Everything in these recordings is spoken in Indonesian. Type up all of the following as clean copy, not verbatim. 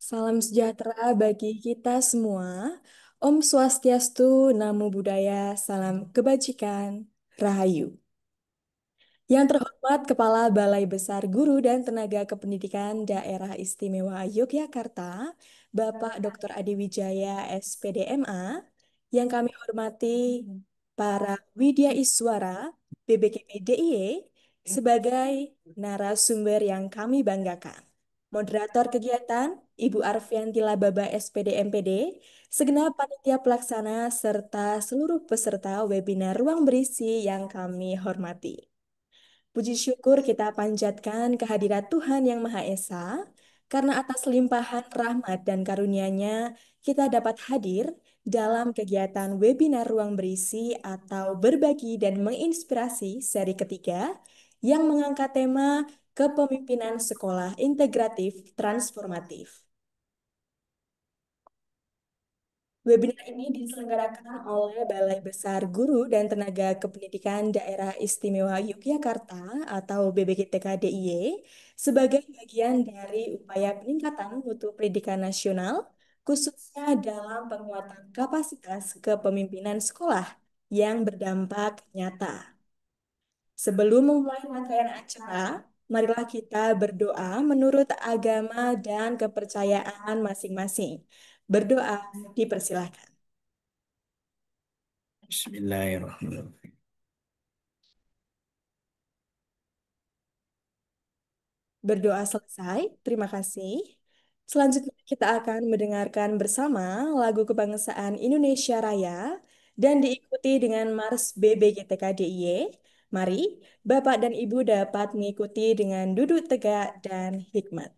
Salam sejahtera bagi kita semua. Om Swastiastu, Namo Buddhaya, salam kebajikan, Rahayu. Yang terhormat Kepala Balai Besar Guru dan Tenaga Kependidikan Daerah Istimewa Yogyakarta, Bapak Dr. Adi Wijaya, SPD MA, yang kami hormati para Widya Iswara, BBKP DIY, sebagai narasumber yang kami banggakan. Moderator kegiatan, Ibu Arfianti Lababa, SPD MPD, segenap panitia pelaksana, serta seluruh peserta webinar Ruang Berisi yang kami hormati. Puji syukur kita panjatkan kehadirat Tuhan Yang Maha Esa, karena atas limpahan rahmat dan karunia-Nya, kita dapat hadir dalam kegiatan webinar Ruang Berisi atau Berbagi dan Menginspirasi seri ketiga yang mengangkat tema Kepemimpinan Sekolah Integratif Transformatif. Webinar ini diselenggarakan oleh Balai Besar Guru dan Tenaga Kependidikan Daerah Istimewa Yogyakarta atau BBKTK DIY sebagai bagian dari upaya peningkatan mutu pendidikan nasional, khususnya dalam penguatan kapasitas kepemimpinan sekolah yang berdampak nyata. Sebelum memulai rangkaian acara, marilah kita berdoa menurut agama dan kepercayaan masing-masing. Berdoa dipersilahkan. Bismillahirrahmanirrahim. Berdoa selesai, terima kasih. Selanjutnya kita akan mendengarkan bersama lagu kebangsaan Indonesia Raya dan diikuti dengan Mars BBGTK-DIY. Mari Bapak dan Ibu dapat mengikuti dengan duduk tegak dan hikmat.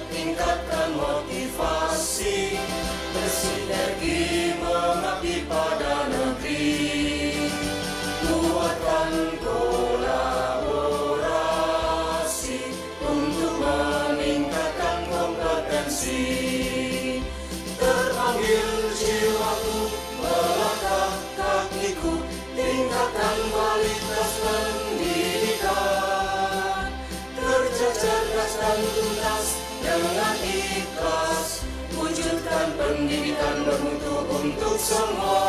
tingkatkan motivasi, bersinergi mengabdi pada negeri, kuatkan kolaborasi untuk meningkatkan kompetensi. Terpanggil jiwaku, melangkah kakiku, tingkatkan kualitas pendidikan. Kerja cerdas dan tuntas dengan ikhlas, wujudkan pendidikan bermutu untuk semua.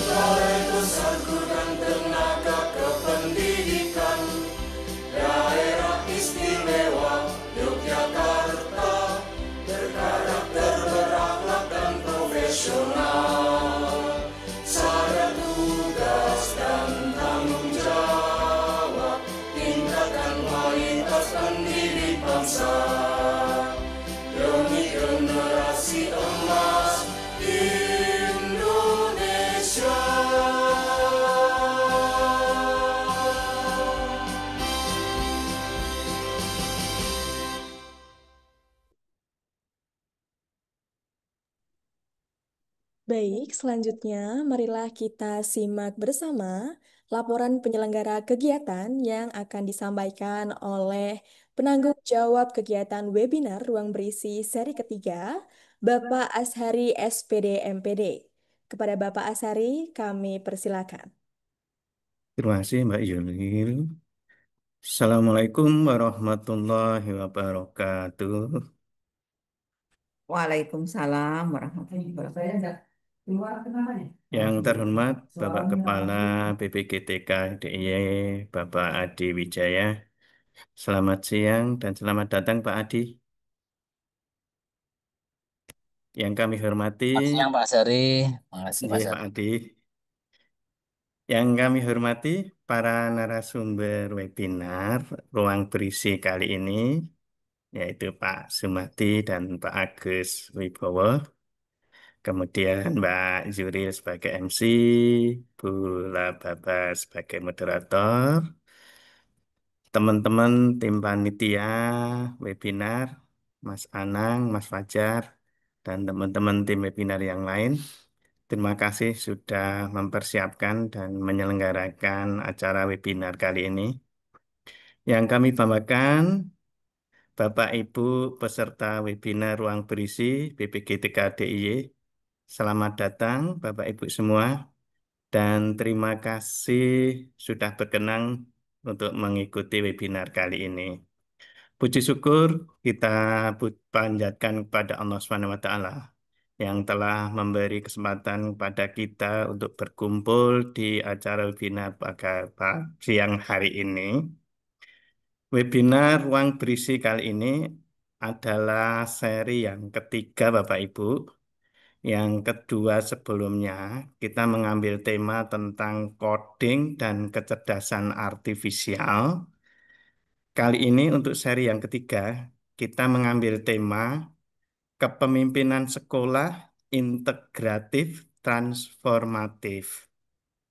Balai Besarku dan Tenaga Kependidikan Daerah Istimewa Yogyakarta berkarakter berakhlak dan profesional, sadar tugas dan tanggung jawab, tingkatkan kualitas pendidik bangsa demi generasi emas Indonesia. Baik, selanjutnya marilah kita simak bersama laporan penyelenggara kegiatan yang akan disampaikan oleh penanggung jawab kegiatan webinar Ruang Berisi seri ketiga, Bapak Ashari SPD MPD. Kepada Bapak Ashari, kami persilakan. Terima kasih Mbak Yulil. Assalamualaikum warahmatullahi wabarakatuh. Waalaikumsalam warahmatullahi wabarakatuh. Yang terhormat Bapak Kepala BPGTK DIY, Bapak Adi Wijaya. Selamat siang dan selamat datang Pak Adi. Yang kami hormati, Selamat siang Pak Sari. Makasih Pak nggih, Pak Sari. Adi. Yang kami hormati para narasumber webinar Ruang Berisi kali ini, yaitu Pak Sumadi dan Pak Agus Wibowo. Kemudian Mbak Zuril sebagai MC, Bu Lababa sebagai moderator, teman-teman tim panitia webinar, Mas Anang, Mas Fajar, dan teman-teman tim webinar yang lain. Terima kasih sudah mempersiapkan dan menyelenggarakan acara webinar kali ini. Yang kami banggakan, Bapak Ibu peserta webinar Ruang Berisi BPGTK DIY. Selamat datang Bapak Ibu semua dan terima kasih sudah berkenan untuk mengikuti webinar kali ini. Puji syukur kita panjatkan kepada Allah Subhanahu wa Ta'ala yang telah memberi kesempatan kepada kita untuk berkumpul di acara webinar pada siang hari ini. Webinar Ruang Berisi kali ini adalah seri yang ketiga Bapak Ibu. Yang kedua sebelumnya kita mengambil tema tentang coding dan kecerdasan artifisial. Kali ini untuk seri yang ketiga kita mengambil tema kepemimpinan sekolah integratif transformatif.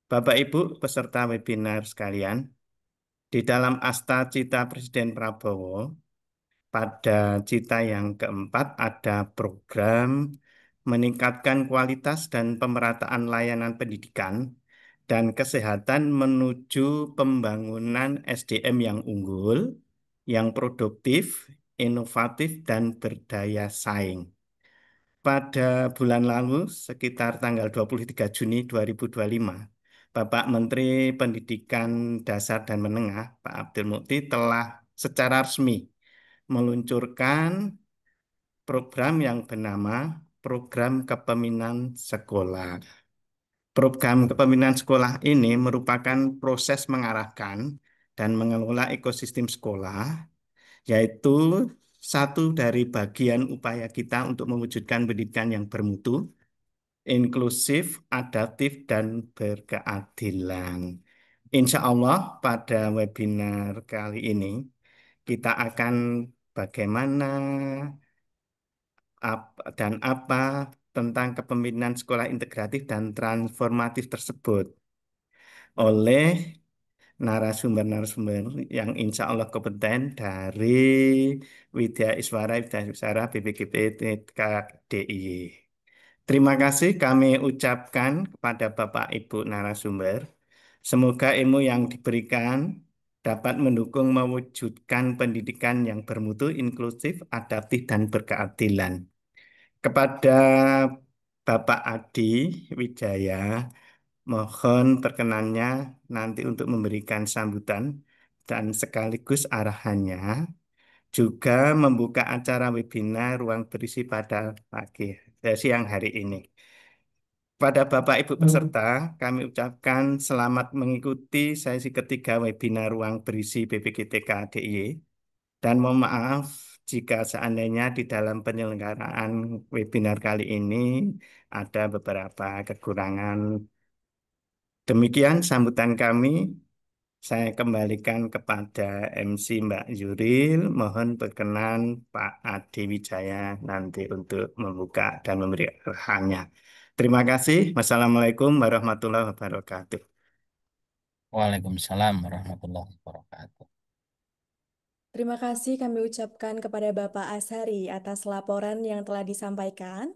Bapak Ibu peserta webinar sekalian, di dalam Asta Cita Presiden Prabowo, pada cita yang keempat ada program meningkatkan kualitas dan pemerataan layanan pendidikan dan kesehatan menuju pembangunan SDM yang unggul, yang produktif, inovatif, dan berdaya saing. Pada bulan lalu, sekitar tanggal 23 Juni 2025, Bapak Menteri Pendidikan Dasar dan Menengah, Pak Abdul Mukti, telah secara resmi meluncurkan program yang bernama Program Kepemimpinan Sekolah. Program kepemimpinan sekolah ini merupakan proses mengarahkan dan mengelola ekosistem sekolah, yaitu satu dari bagian upaya kita untuk mewujudkan pendidikan yang bermutu, inklusif, adaptif, dan berkeadilan. Insya Allah pada webinar kali ini kita akan bagaimana dan apa tentang kepemimpinan sekolah integratif dan transformatif tersebut oleh narasumber-narasumber yang insya Allah kompeten dari Widya Iswara BPKP TKDIY. Terima kasih kami ucapkan kepada Bapak Ibu narasumber. Semoga ilmu yang diberikan dapat mendukung mewujudkan pendidikan yang bermutu, inklusif, adaptif, dan berkeadilan. Kepada Bapak Adi Wijaya, mohon perkenannya nanti untuk memberikan sambutan dan sekaligus arahannya, juga membuka acara webinar ruang berisi pada siang hari ini. Pada Bapak Ibu peserta, kami ucapkan selamat mengikuti sesi ketiga webinar ruang berisi BPGTK DIY dan mohon maaf jika seandainya di dalam penyelenggaraan webinar kali ini ada beberapa kekurangan. Demikian sambutan kami. Saya kembalikan kepada MC Mbak Yuril. Mohon berkenan Pak Adi Wijaya nanti untuk membuka dan memberi arahannya. Terima kasih. Wassalamualaikum warahmatullahi wabarakatuh. Waalaikumsalam warahmatullahi wabarakatuh. Terima kasih kami ucapkan kepada Bapak Ashari atas laporan yang telah disampaikan.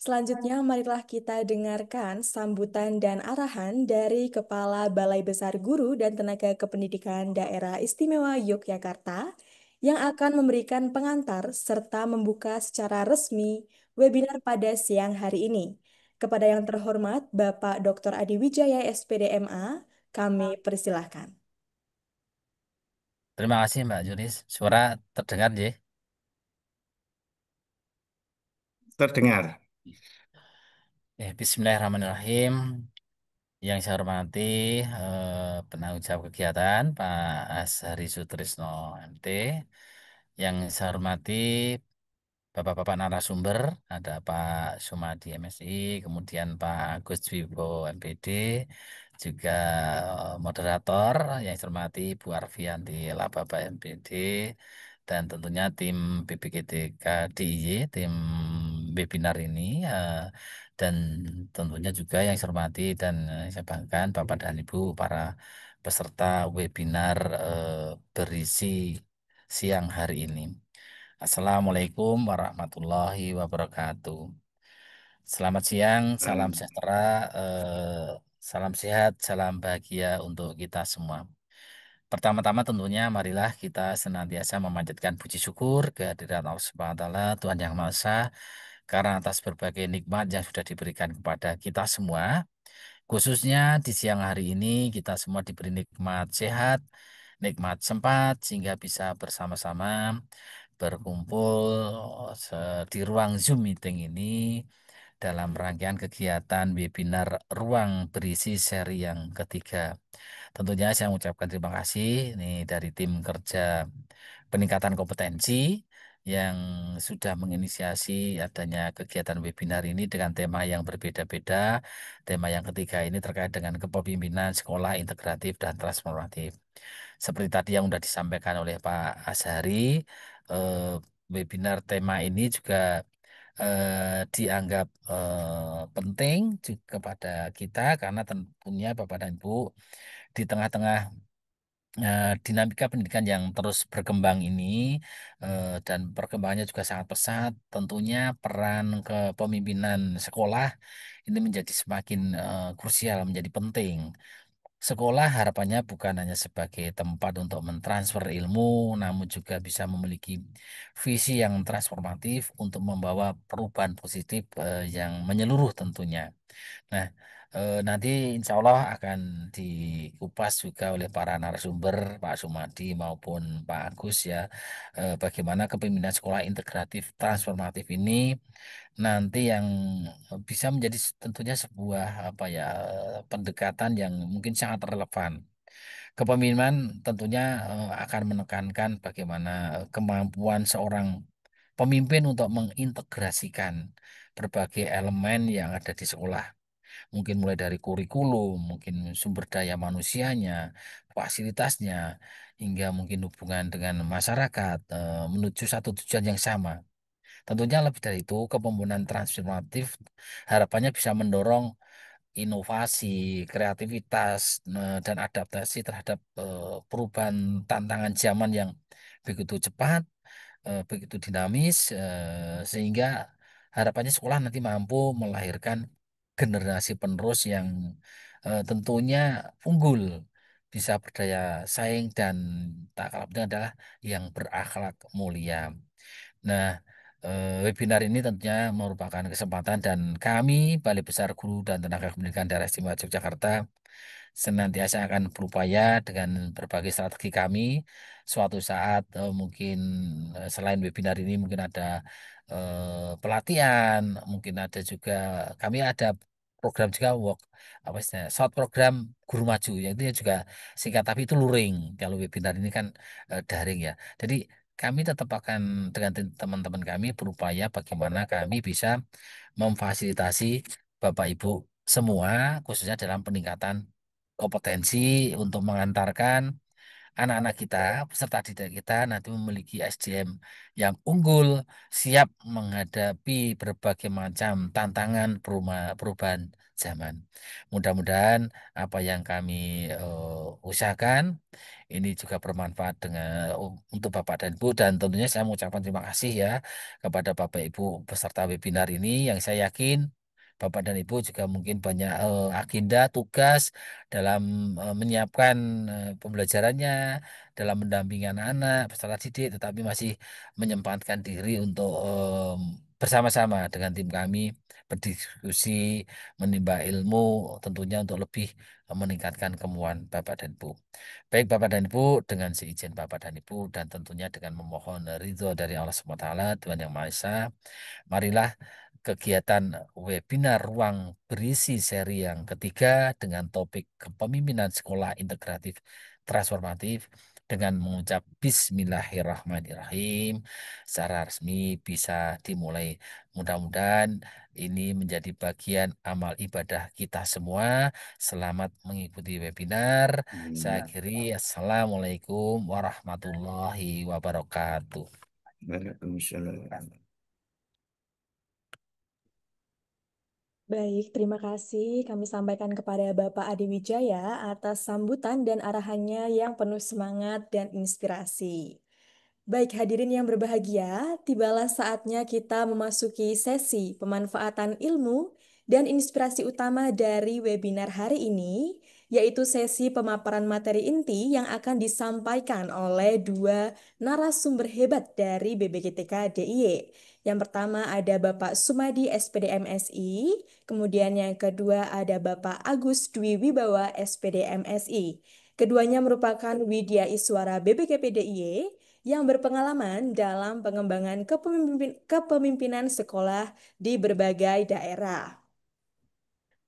Selanjutnya, marilah kita dengarkan sambutan dan arahan dari Kepala Balai Besar Guru dan Tenaga Kependidikan Daerah Istimewa Yogyakarta yang akan memberikan pengantar serta membuka secara resmi webinar pada siang hari ini. Kepada yang terhormat Bapak Dr. Adi Wijaya SPD MA, kami persilahkan. Terima kasih Mbak Juris. Suara terdengar, J. Terdengar. Bismillahirrahmanirrahim. Yang saya hormati penanggung jawab kegiatan Pak Ashari Sutrisno MT. Yang saya hormati Bapak-bapak narasumber, ada Pak Sumadi MSI, kemudian Pak Agus Dwibo MPD, juga moderator yang saya hormati Bu Arfianti Lababa MPD, dan tentunya tim BPGTK DIY, tim webinar ini, dan tentunya juga yang saya hormati dan saya banggakan Bapak dan Ibu para peserta webinar berisi siang hari ini. Assalamualaikum warahmatullahi wabarakatuh. Selamat siang, salam sejahtera, salam sehat, salam bahagia untuk kita semua. Pertama-tama tentunya marilah kita senantiasa memanjatkan puji syukur kehadirat Allah Subhanahu wa taala, Tuhan Yang Maha Esa, karena atas berbagai nikmat yang sudah diberikan kepada kita semua. Khususnya di siang hari ini kita semua diberi nikmat sehat, nikmat sempat sehingga bisa bersama-sama berkumpul di ruang Zoom meeting ini dalam rangkaian kegiatan webinar Ruang Berisi seri yang ketiga. Tentunya saya mengucapkan terima kasih ini dari tim kerja peningkatan kompetensi yang sudah menginisiasi adanya kegiatan webinar ini dengan tema yang berbeda-beda. Tema yang ketiga ini terkait dengan kepemimpinan sekolah integratif dan transformatif. Seperti tadi yang sudah disampaikan oleh Pak Azhari, webinar tema ini juga dianggap penting juga kepada kita karena tentunya Bapak dan Ibu di tengah-tengah dinamika pendidikan yang terus berkembang ini dan perkembangannya juga sangat pesat, tentunya peran kepemimpinan sekolah ini menjadi semakin krusial, menjadi penting. Sekolah harapannya bukan hanya sebagai tempat untuk mentransfer ilmu, namun juga bisa memiliki visi yang transformatif untuk membawa perubahan positif yang menyeluruh tentunya. Nah, nanti insya Allah akan dikupas juga oleh para narasumber, Pak Sumadi maupun Pak Agus ya, bagaimana kepemimpinan sekolah integratif transformatif ini nanti yang bisa menjadi tentunya sebuah apa ya pendekatan yang mungkin sangat relevan. Kepemimpinan tentunya akan menekankan bagaimana kemampuan seorang pemimpin untuk mengintegrasikan berbagai elemen yang ada di sekolah. Mungkin mulai dari kurikulum, mungkin sumber daya manusianya, fasilitasnya, hingga mungkin hubungan dengan masyarakat menuju satu tujuan yang sama. Tentunya lebih dari itu, kepemimpinan transformatif harapannya bisa mendorong inovasi, kreativitas, dan adaptasi terhadap perubahan tantangan zaman yang begitu cepat, begitu dinamis, sehingga harapannya sekolah nanti mampu melahirkan generasi penerus yang tentunya unggul, bisa berdaya saing, dan tak kalah penting adalah yang berakhlak mulia. Nah, webinar ini tentunya merupakan kesempatan dan kami, Balai Besar Guru dan Tenaga Pendidikan Daerah Istimewa Yogyakarta, senantiasa akan berupaya dengan berbagai strategi kami. Suatu saat mungkin selain webinar ini mungkin ada pelatihan, mungkin ada juga kami ada program juga apa istilahnya, short program guru maju yang itu juga singkat tapi itu luring. Kalau webinar ini kan daring ya. Jadi kami tetap akan dengan teman-teman kami berupaya bagaimana kami bisa memfasilitasi Bapak Ibu semua khususnya dalam peningkatan kompetensi untuk mengantarkan anak-anak kita, peserta didik kita nanti memiliki SDM yang unggul, siap menghadapi berbagai macam tantangan perubahan zaman. Mudah-mudahan apa yang kami usahakan ini juga bermanfaat untuk Bapak dan Ibu, dan tentunya saya mengucapkan terima kasih ya kepada Bapak Ibu peserta webinar ini yang saya yakin Bapak dan Ibu juga mungkin banyak agenda, tugas dalam menyiapkan pembelajarannya, dalam mendampingi anak-anak, peserta didik, tetapi masih menyempatkan diri untuk bersama-sama dengan tim kami berdiskusi, menimba ilmu, tentunya untuk lebih meningkatkan kemampuan Bapak dan Ibu. Baik Bapak dan Ibu, dengan seizin Bapak dan Ibu dan tentunya dengan memohon ridho dari Allah SWT, Tuhan Yang Maha Esa, marilah kegiatan webinar Ruang Berisi seri yang ketiga dengan topik kepemimpinan sekolah integratif transformatif dengan mengucap Bismillahirrahmanirrahim secara resmi bisa dimulai. Mudah-mudahan ini menjadi bagian amal ibadah kita semua. Selamat mengikuti webinar. Saya akhiri. Assalamualaikum warahmatullahi wabarakatuh. Waalaikumsalam. Baik, terima kasih kami sampaikan kepada Bapak Adi Wijaya atas sambutan dan arahannya yang penuh semangat dan inspirasi. Baik, hadirin yang berbahagia, tibalah saatnya kita memasuki sesi pemanfaatan ilmu dan inspirasi utama dari webinar hari ini, yaitu sesi pemaparan materi inti yang akan disampaikan oleh dua narasumber hebat dari BPJTK DIY. Yang pertama ada Bapak Sumadi SPD MSI, kemudian yang kedua ada Bapak Agus Dwi Wibawa SPD MSI. Keduanya merupakan Widya Iswara BPKP DIY yang berpengalaman dalam pengembangan kepemimpinan sekolah di berbagai daerah.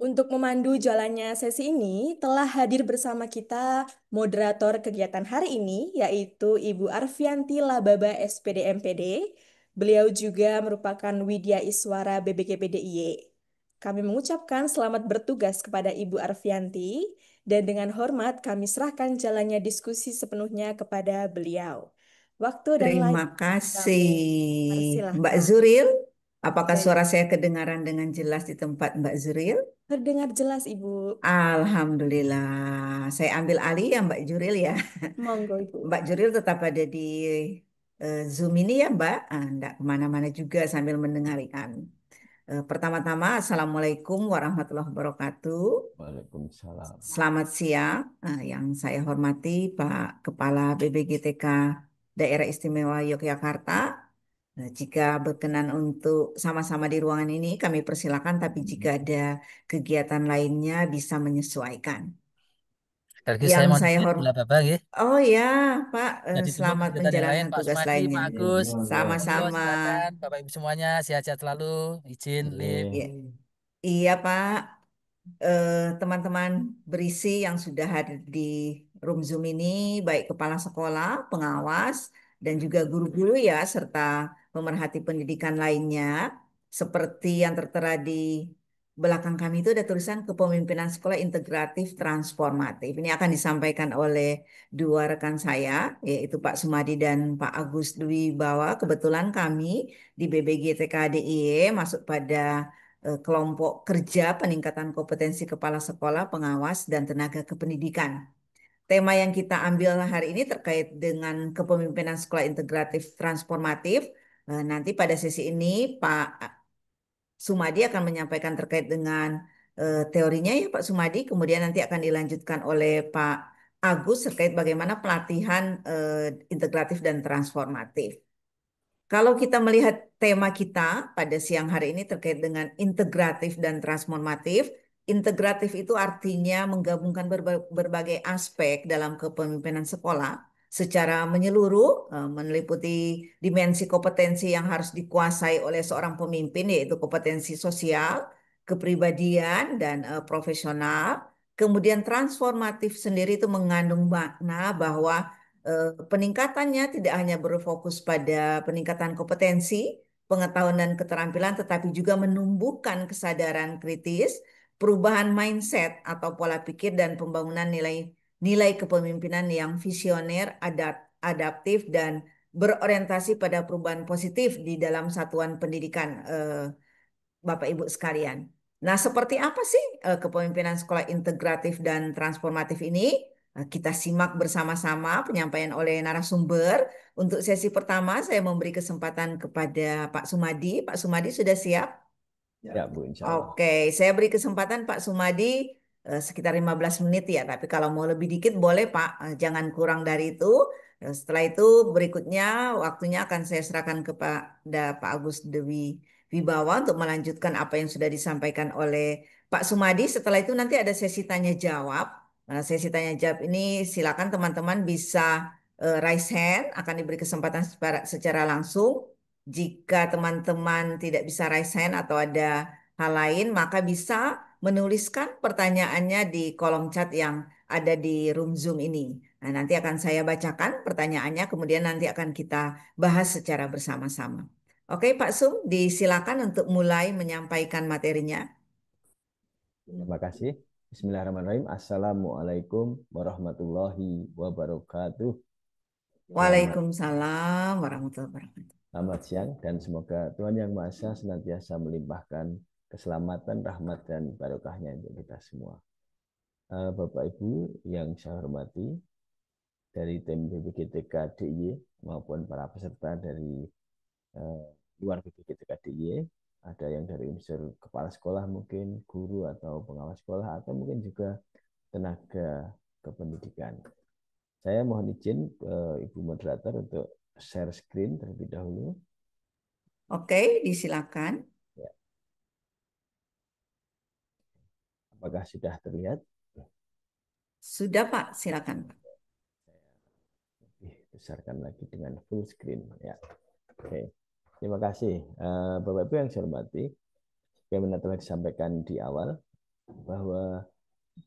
Untuk memandu jalannya sesi ini, telah hadir bersama kita moderator kegiatan hari ini, yaitu Ibu Arfianti Lababa SPD MPD. Beliau juga merupakan Widya Iswara BBKPDIY. Kami mengucapkan selamat bertugas kepada Ibu Arfianti, dan dengan hormat kami serahkan jalannya diskusi sepenuhnya kepada beliau. Waktu dan lain Terima kasih, kami Mbak persilahkan. Zuril. Apakah Baik, suara saya kedengaran dengan jelas di tempat Mbak Zuril? terdengar jelas Ibu. Alhamdulillah. Saya ambil alih ya Mbak Zuril ya. Monggo Ibu. Mbak Juril tetap ada di Zoom ini ya Mbak. Nggak kemana-mana juga sambil mendengarkan. Pertama-tama, Assalamualaikum warahmatullahi wabarakatuh. Waalaikumsalam. Selamat siang, yang saya hormati Pak Kepala BBGTK Daerah Istimewa Yogyakarta. Jika berkenan untuk sama-sama di ruangan ini, kami persilakan, tapi jika ada kegiatan lainnya bisa menyesuaikan. Sekali saya Yang mau saya izin hormati, bila Bapak ya. oh ya Pak, Jadi dulu selamat kegiatan yang lain menjalankan Pak tugas Sumadi, lainnya. Pak Ya, Agus. Monggo Sama-sama. silakan Bapak Ibu semuanya sehat-sehat selalu. Izin live. Ya, iya Pak, teman-teman berisi yang sudah hadir di room Zoom ini, baik kepala sekolah, pengawas, dan juga guru-guru ya, serta pemerhati pendidikan lainnya, seperti yang tertera di belakang kami itu ada tulisan Kepemimpinan Sekolah Integratif Transformatif. Ini akan disampaikan oleh dua rekan saya, yaitu Pak Sumadi dan Pak Agus Dwi Bawa. Kebetulan kami di BBGTKDIY masuk pada kelompok kerja peningkatan kompetensi kepala sekolah, pengawas, dan tenaga kependidikan. Tema yang kita ambil hari ini terkait dengan kepemimpinan sekolah integratif transformatif. Nanti pada sesi ini Pak Sumadi akan menyampaikan terkait dengan teorinya ya Pak Sumadi, kemudian nanti akan dilanjutkan oleh Pak Agus terkait bagaimana pelatihan integratif dan transformatif. Kalau kita melihat tema kita pada siang hari ini terkait dengan integratif dan transformatif, integratif itu artinya menggabungkan berbagai aspek dalam kepemimpinan sekolah secara menyeluruh, meliputi dimensi kompetensi yang harus dikuasai oleh seorang pemimpin, yaitu kompetensi sosial, kepribadian, dan profesional. Kemudian transformatif sendiri itu mengandung makna bahwa peningkatannya tidak hanya berfokus pada peningkatan kompetensi, pengetahuan dan keterampilan, tetapi juga menumbuhkan kesadaran kritis, perubahan mindset atau pola pikir dan pembangunan nilai kepemimpinan yang visioner, adaptif dan berorientasi pada perubahan positif di dalam satuan pendidikan Bapak Ibu sekalian. Nah, seperti apa sih kepemimpinan sekolah integratif dan transformatif ini? Kita simak bersama-sama penyampaian oleh narasumber. Untuk sesi pertama, saya memberi kesempatan kepada Pak Sumadi. Pak Sumadi sudah siap? Ya, Bu, insya Allah. Oke, saya beri kesempatan Pak Sumadi sekitar 15 menit ya, tapi kalau mau lebih dikit boleh Pak, jangan kurang dari itu. Setelah itu berikutnya waktunya akan saya serahkan kepada Pak Agus Dewi Wibawa untuk melanjutkan apa yang sudah disampaikan oleh Pak Sumadi. Setelah itu nanti ada sesi tanya jawab. Nah, sesi tanya jawab ini silakan teman-teman bisa raise hand, akan diberi kesempatan secara langsung. Jika teman-teman tidak bisa raise hand atau ada hal lain, maka bisa menuliskan pertanyaannya di kolom chat yang ada di room Zoom ini. Nah, nanti akan saya bacakan pertanyaannya, kemudian nanti akan kita bahas secara bersama-sama. Oke, Pak Sum, disilakan untuk mulai menyampaikan materinya. Terima kasih. Bismillahirrahmanirrahim. Assalamualaikum warahmatullahi wabarakatuh. Waalaikumsalam warahmatullahi wabarakatuh. Selamat siang dan semoga Tuhan Yang Maha Esa senantiasa melimpahkan keselamatan, rahmat, dan barokahnya untuk kita semua. Bapak Ibu yang saya hormati, dari tim BPGTK DIY maupun para peserta dari luar BPGTK DIY, ada yang dari unsur kepala sekolah mungkin, guru atau pengawas sekolah, atau mungkin juga tenaga kependidikan. Saya mohon izin Ibu Moderator untuk share screen terlebih dahulu. Oke, disilakan. Ya. Apakah sudah terlihat? Sudah Pak, silakan Pak. Lebih besarkan lagi dengan full screen. Ya. Oke. Terima kasih. Bapak Ibu yang saya hormati, bagaimana telah disampaikan di awal, bahwa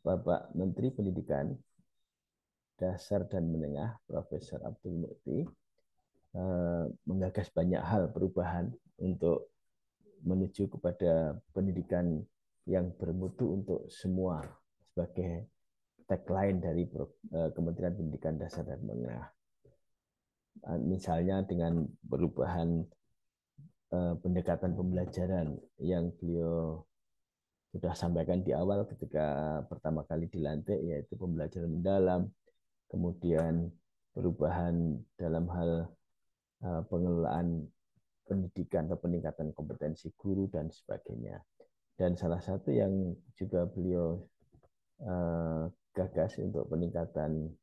Bapak Menteri Pendidikan Dasar dan Menengah, Profesor Abdul Mukti, menggagas banyak hal perubahan untuk menuju kepada pendidikan yang bermutu untuk semua sebagai tagline dari Kementerian Pendidikan Dasar dan Menengah. Misalnya dengan perubahan pendekatan pembelajaran yang beliau sudah sampaikan di awal ketika pertama kali dilantik, yaitu pembelajaran mendalam, kemudian perubahan dalam hal pengelolaan pendidikan atau peningkatan kompetensi guru dan sebagainya. Dan salah satu yang juga beliau gagas untuk peningkatan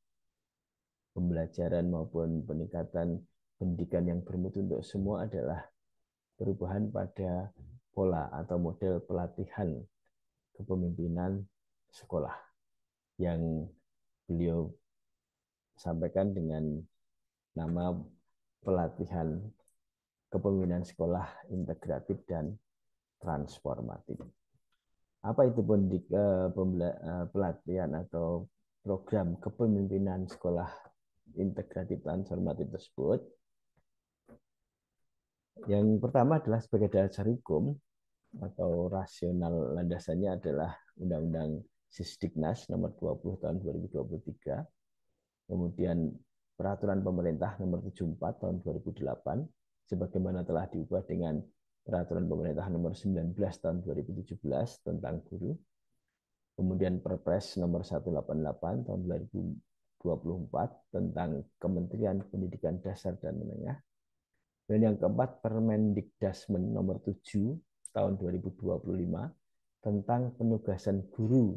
pembelajaran maupun peningkatan pendidikan yang bermutu untuk semua adalah perubahan pada pola atau model pelatihan kepemimpinan sekolah yang beliau sampaikan dengan nama pelatihan kepemimpinan sekolah integratif dan transformatif. Apa itu pelatihan atau program kepemimpinan sekolah integratif transformatif tersebut? Yang pertama adalah sebagai dasar hukum, atau rasional landasannya adalah Undang-Undang Sisdiknas nomor 20 tahun 2023, kemudian Peraturan Pemerintah nomor 74 tahun 2008, sebagaimana telah diubah dengan Peraturan Pemerintah nomor 19 tahun 2017 tentang guru, kemudian Perpres nomor 188 tahun 2024 tentang Kementerian Pendidikan Dasar dan Menengah, dan yang keempat Permendikdasmen nomor 7 tahun 2025 tentang penugasan guru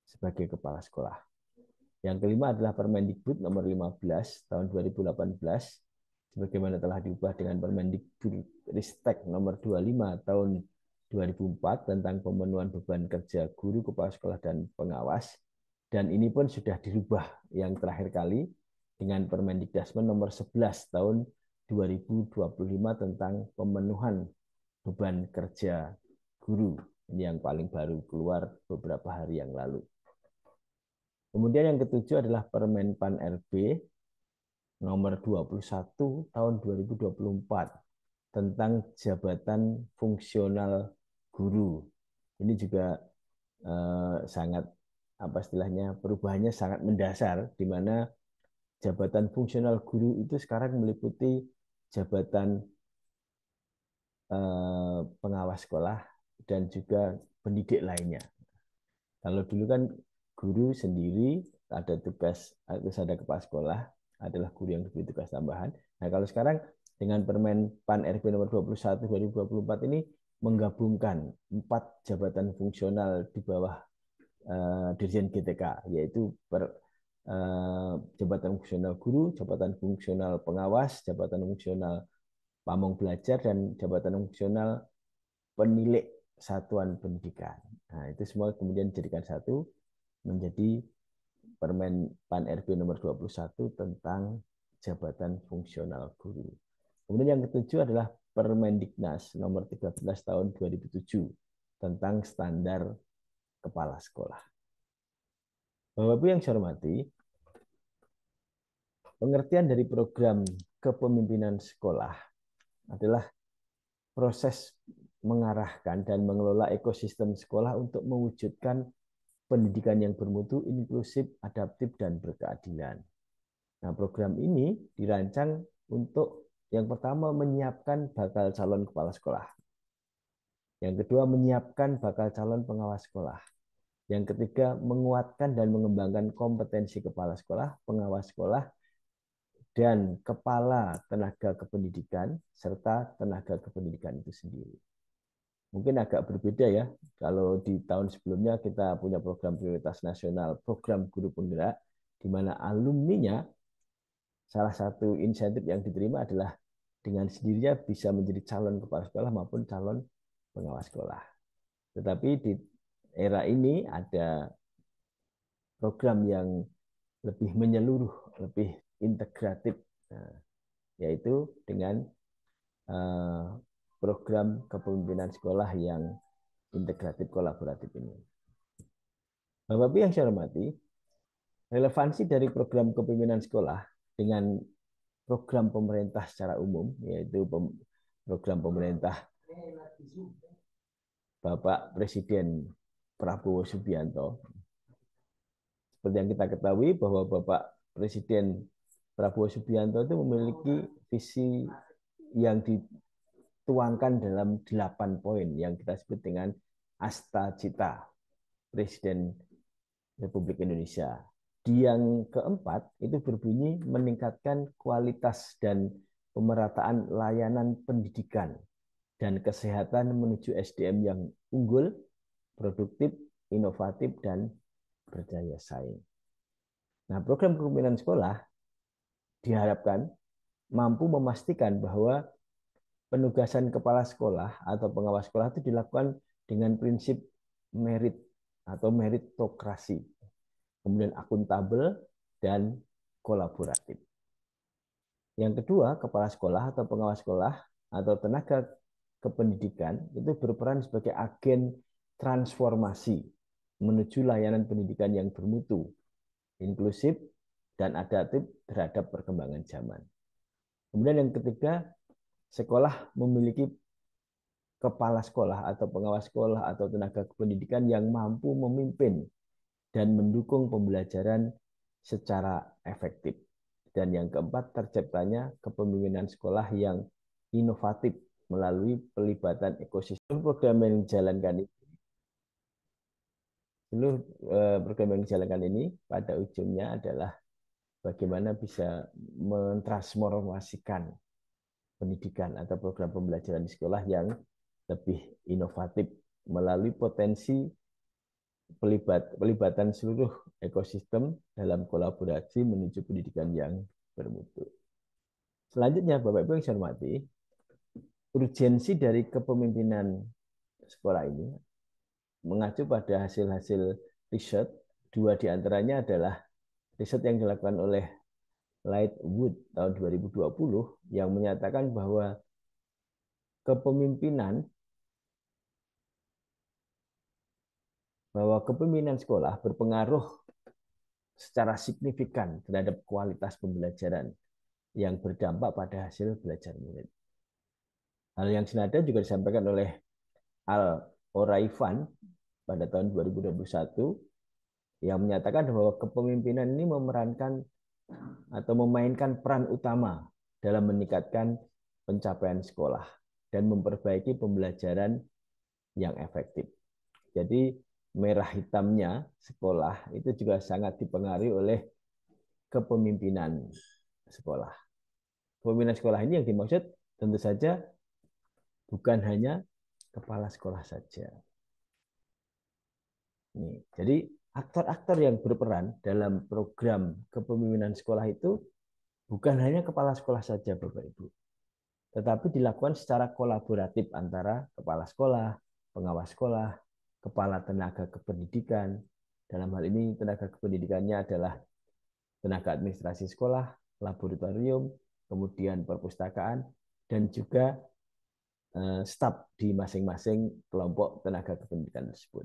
sebagai kepala sekolah. Yang kelima adalah Permendikbud nomor 15 tahun 2018 sebagaimana telah diubah dengan Permendikbudristek nomor 25 tahun 2004 tentang pemenuhan beban kerja guru, kepala sekolah, dan pengawas. Dan ini pun sudah dirubah yang terakhir kali dengan Permendikdasmen nomor 11 tahun 2025 tentang pemenuhan beban kerja guru. Ini yang paling baru keluar beberapa hari yang lalu. Kemudian yang ketujuh adalah Permen Pan RB nomor 21 tahun 2024 tentang jabatan fungsional guru. Ini juga sangat apa istilahnya, perubahannya sangat mendasar, di mana jabatan fungsional guru itu sekarang meliputi jabatan pengawas sekolah dan juga pendidik lainnya. Kalau dulu kan guru sendiri ada tugas, harus ada kepala sekolah, adalah guru yang diberi tugas tambahan. Nah, kalau sekarang dengan Permen Pan RB nomor 21 2024 ini menggabungkan 4 jabatan fungsional di bawah Dirjen GTK, yaitu jabatan fungsional guru, jabatan fungsional pengawas, jabatan fungsional pamong belajar, dan jabatan fungsional penilik satuan pendidikan. Nah, itu semua kemudian dijadikan satu menjadi Permen Pan RB nomor 21 tentang jabatan fungsional guru. Kemudian yang ketujuh adalah Permendiknas nomor 13 tahun 2007 tentang standar kepala sekolah. Bapak Ibu yang saya hormati, pengertian dari program kepemimpinan sekolah adalah proses mengarahkan dan mengelola ekosistem sekolah untuk mewujudkan pendidikan yang bermutu, inklusif, adaptif, dan berkeadilan. Nah, program ini dirancang untuk yang pertama menyiapkan bakal calon kepala sekolah. Yang kedua menyiapkan bakal calon pengawas sekolah. Yang ketiga menguatkan dan mengembangkan kompetensi kepala sekolah, pengawas sekolah, dan kepala tenaga kependidikan serta tenaga kependidikan itu sendiri. Mungkin agak berbeda ya, kalau di tahun sebelumnya kita punya program prioritas nasional, program guru penggerak, di mana alumninya salah satu insentif yang diterima adalah dengan sendirinya bisa menjadi calon kepala sekolah maupun calon pengawas sekolah. Tetapi di era ini ada program yang lebih menyeluruh, lebih integratif, yaitu dengan program kepemimpinan sekolah yang integratif kolaboratif ini. Bapak-Ibu yang saya hormati, relevansi dari program kepemimpinan sekolah dengan program pemerintah secara umum, yaitu program pemerintah Bapak Presiden Prabowo Subianto. Seperti yang kita ketahui bahwa Bapak Presiden Prabowo Subianto itu memiliki visi yang dituangkan dalam 8 poin yang kita sebut dengan Asta Cita Presiden Republik Indonesia. Di yang keempat itu berbunyi meningkatkan kualitas dan pemerataan layanan pendidikan dan kesehatan menuju SDM yang unggul, produktif, inovatif, dan berdaya saing. Nah, program kepemimpinan sekolah diharapkan mampu memastikan bahwa penugasan kepala sekolah atau pengawas sekolah itu dilakukan dengan prinsip merit atau meritokrasi, kemudian akuntabel dan kolaboratif. Yang kedua, kepala sekolah atau pengawas sekolah atau tenaga kependidikan itu berperan sebagai agen transformasi menuju layanan pendidikan yang bermutu, inklusif, dan adaptif terhadap perkembangan zaman. Kemudian yang ketiga, sekolah memiliki kepala sekolah atau pengawas sekolah atau tenaga kependidikan yang mampu memimpin dan mendukung pembelajaran secara efektif. Dan yang keempat, terciptanya kepemimpinan sekolah yang inovatif melalui pelibatan ekosistem. Program yang dijalankan ini, seluruh program yang dijalankan ini pada ujungnya adalah bagaimana bisa mentransformasikan pendidikan atau program pembelajaran di sekolah yang lebih inovatif melalui potensi pelibatan seluruh ekosistem dalam kolaborasi menuju pendidikan yang bermutu. Selanjutnya, Bapak Ibu yang saya hormati, urgensi dari kepemimpinan sekolah ini mengacu pada hasil-hasil riset. Dua diantaranya adalah riset yang dilakukan oleh Lightwood tahun 2020 yang menyatakan bahwa kepemimpinan sekolah berpengaruh secara signifikan terhadap kualitas pembelajaran yang berdampak pada hasil belajar murid. Hal yang senada juga disampaikan oleh Al Oraivan pada tahun 2021 yang menyatakan bahwa kepemimpinan ini memerankan atau memainkan peran utama dalam meningkatkan pencapaian sekolah dan memperbaiki pembelajaran yang efektif. Jadi merah hitamnya sekolah itu juga sangat dipengaruhi oleh kepemimpinan sekolah. Kepemimpinan sekolah ini yang dimaksud tentu saja bukan hanya kepala sekolah saja. Jadi aktor-aktor yang berperan dalam program kepemimpinan sekolah itu bukan hanya kepala sekolah saja, Bapak Ibu, tetapi dilakukan secara kolaboratif antara kepala sekolah, pengawas sekolah, kepala tenaga kependidikan. Dalam hal ini tenaga kependidikannya adalah tenaga administrasi sekolah, laboratorium, kemudian perpustakaan, dan juga staf di masing-masing kelompok tenaga kependidikan tersebut.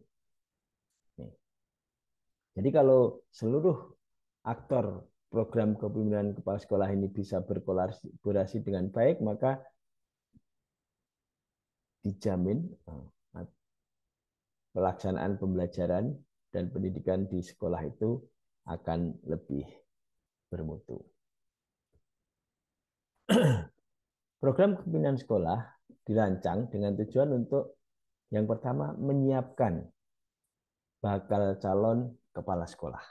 Jadi kalau seluruh aktor program kepemimpinan kepala sekolah ini bisa berkolaborasi dengan baik, maka dijamin pelaksanaan pembelajaran dan pendidikan di sekolah itu akan lebih bermutu. Program kepemimpinan sekolah dirancang dengan tujuan untuk yang pertama menyiapkan bakal calon kepala sekolah.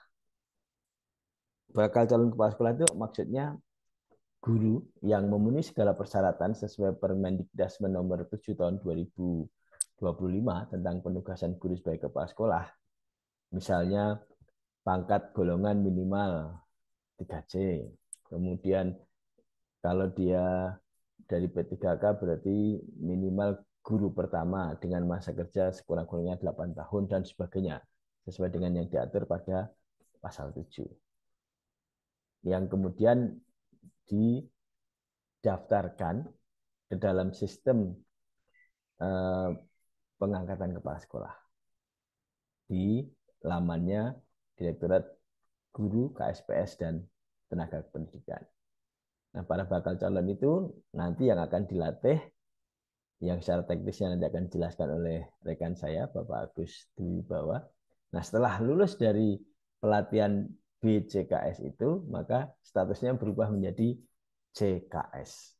Bakal calon kepala sekolah itu maksudnya guru yang memenuhi segala persyaratan sesuai Permendikbud nomor 7 tahun 2025 tentang penugasan guru sebagai kepala sekolah. Misalnya pangkat golongan minimal 3C. Kemudian kalau dia dari P3K berarti minimal guru pertama dengan masa kerja sekurang-kurangnya 8 tahun dan sebagainya. Sesuai dengan yang diatur pada pasal 7. Yang kemudian didaftarkan ke dalam sistem pengangkatan kepala sekolah di lamannya Direktorat Guru, KSPS, dan Tenaga Pendidikan. Nah, para bakal calon itu nanti yang akan dilatih, yang secara teknisnya nanti akan dijelaskan oleh rekan saya, Bapak Agus Dwi Bawa. Nah, setelah lulus dari pelatihan BCKS itu, maka statusnya berubah menjadi CKS.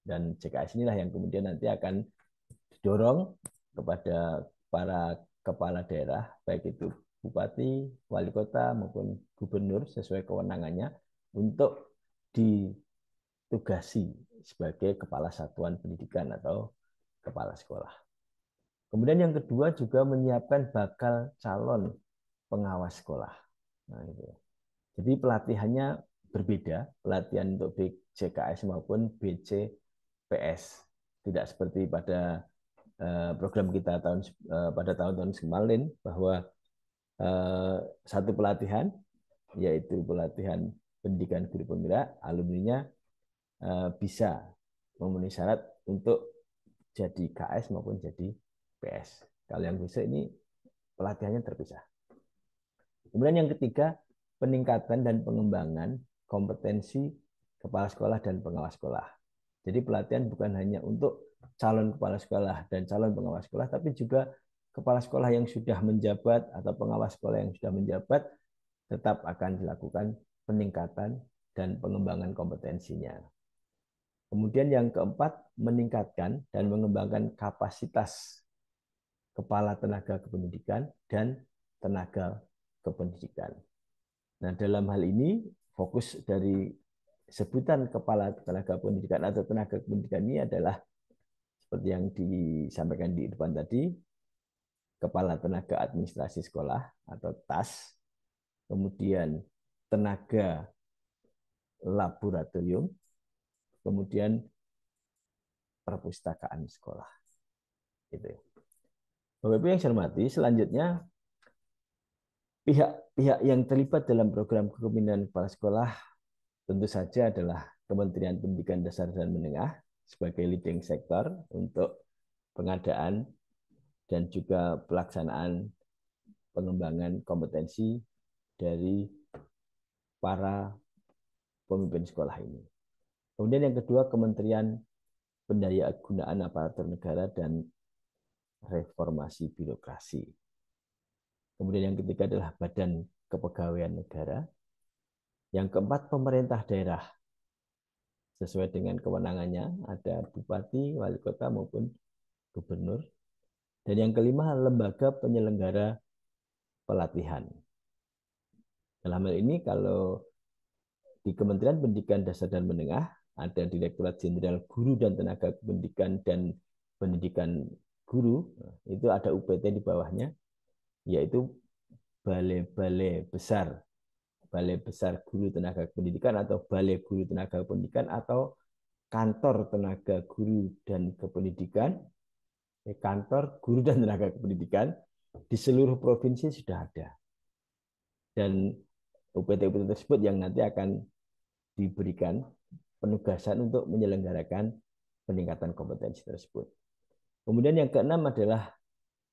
Dan CKS inilah yang kemudian nanti akan didorong kepada para kepala daerah, baik itu bupati, wali kota, maupun gubernur sesuai kewenangannya untuk ditugasi sebagai kepala satuan pendidikan atau kepala sekolah. Kemudian yang kedua juga menyiapkan bakal calon pengawas sekolah. Nah, gitu. Jadi pelatihannya berbeda, pelatihan untuk BCKS maupun BCPS. Tidak seperti pada program kita pada tahun-tahun kemarin bahwa satu pelatihan, yaitu pelatihan pendidikan guru penggerak, alumninya bisa memenuhi syarat untuk jadi KS maupun jadi PS. Kalau yang bisa ini pelatihannya terpisah. Kemudian yang ketiga, peningkatan dan pengembangan kompetensi kepala sekolah dan pengawas sekolah. Jadi pelatihan bukan hanya untuk calon kepala sekolah dan calon pengawas sekolah, tapi juga kepala sekolah yang sudah menjabat atau pengawas sekolah yang sudah menjabat tetap akan dilakukan peningkatan dan pengembangan kompetensinya. Kemudian yang keempat, meningkatkan dan mengembangkan kapasitas kepala tenaga kependidikan dan tenaga kependidikan. Nah, dalam hal ini fokus dari sebutan kepala tenaga pendidikan atau tenaga kependidikan ini adalah seperti yang disampaikan di depan tadi, kepala tenaga administrasi sekolah atau TAS, kemudian tenaga laboratorium, kemudian perpustakaan sekolah. Gitu. Bapak Ibu yang saya hormati, selanjutnya pihak-pihak yang terlibat dalam program kepemimpinan kepala sekolah tentu saja adalah Kementerian Pendidikan Dasar dan Menengah sebagai leading sektor untuk pengadaan dan juga pelaksanaan pengembangan kompetensi dari para pemimpin sekolah ini. Kemudian yang kedua, Kementerian Pendayagunaan Aparatur Negara dan Reformasi Birokrasi. Kemudian yang ketiga adalah Badan Kepegawaian Negara. Yang keempat, pemerintah daerah. Sesuai dengan kewenangannya, ada bupati, wali kota, maupun gubernur. Dan yang kelima, lembaga penyelenggara pelatihan. Dalam hal ini, kalau di Kementerian Pendidikan Dasar dan Menengah, ada Direktorat Jenderal Guru dan Tenaga Pendidikan dan Pendidikan Guru, itu ada UPT di bawahnya, yaitu Balai Besar Guru Tenaga Pendidikan atau Balai Guru Tenaga Pendidikan atau Kantor Tenaga Guru dan Kependidikan, Kantor Guru dan Tenaga Kependidikan di seluruh provinsi sudah ada. Dan UPT-UPT tersebut yang nanti akan diberikan penugasan untuk menyelenggarakan peningkatan kompetensi tersebut. Kemudian yang keenam adalah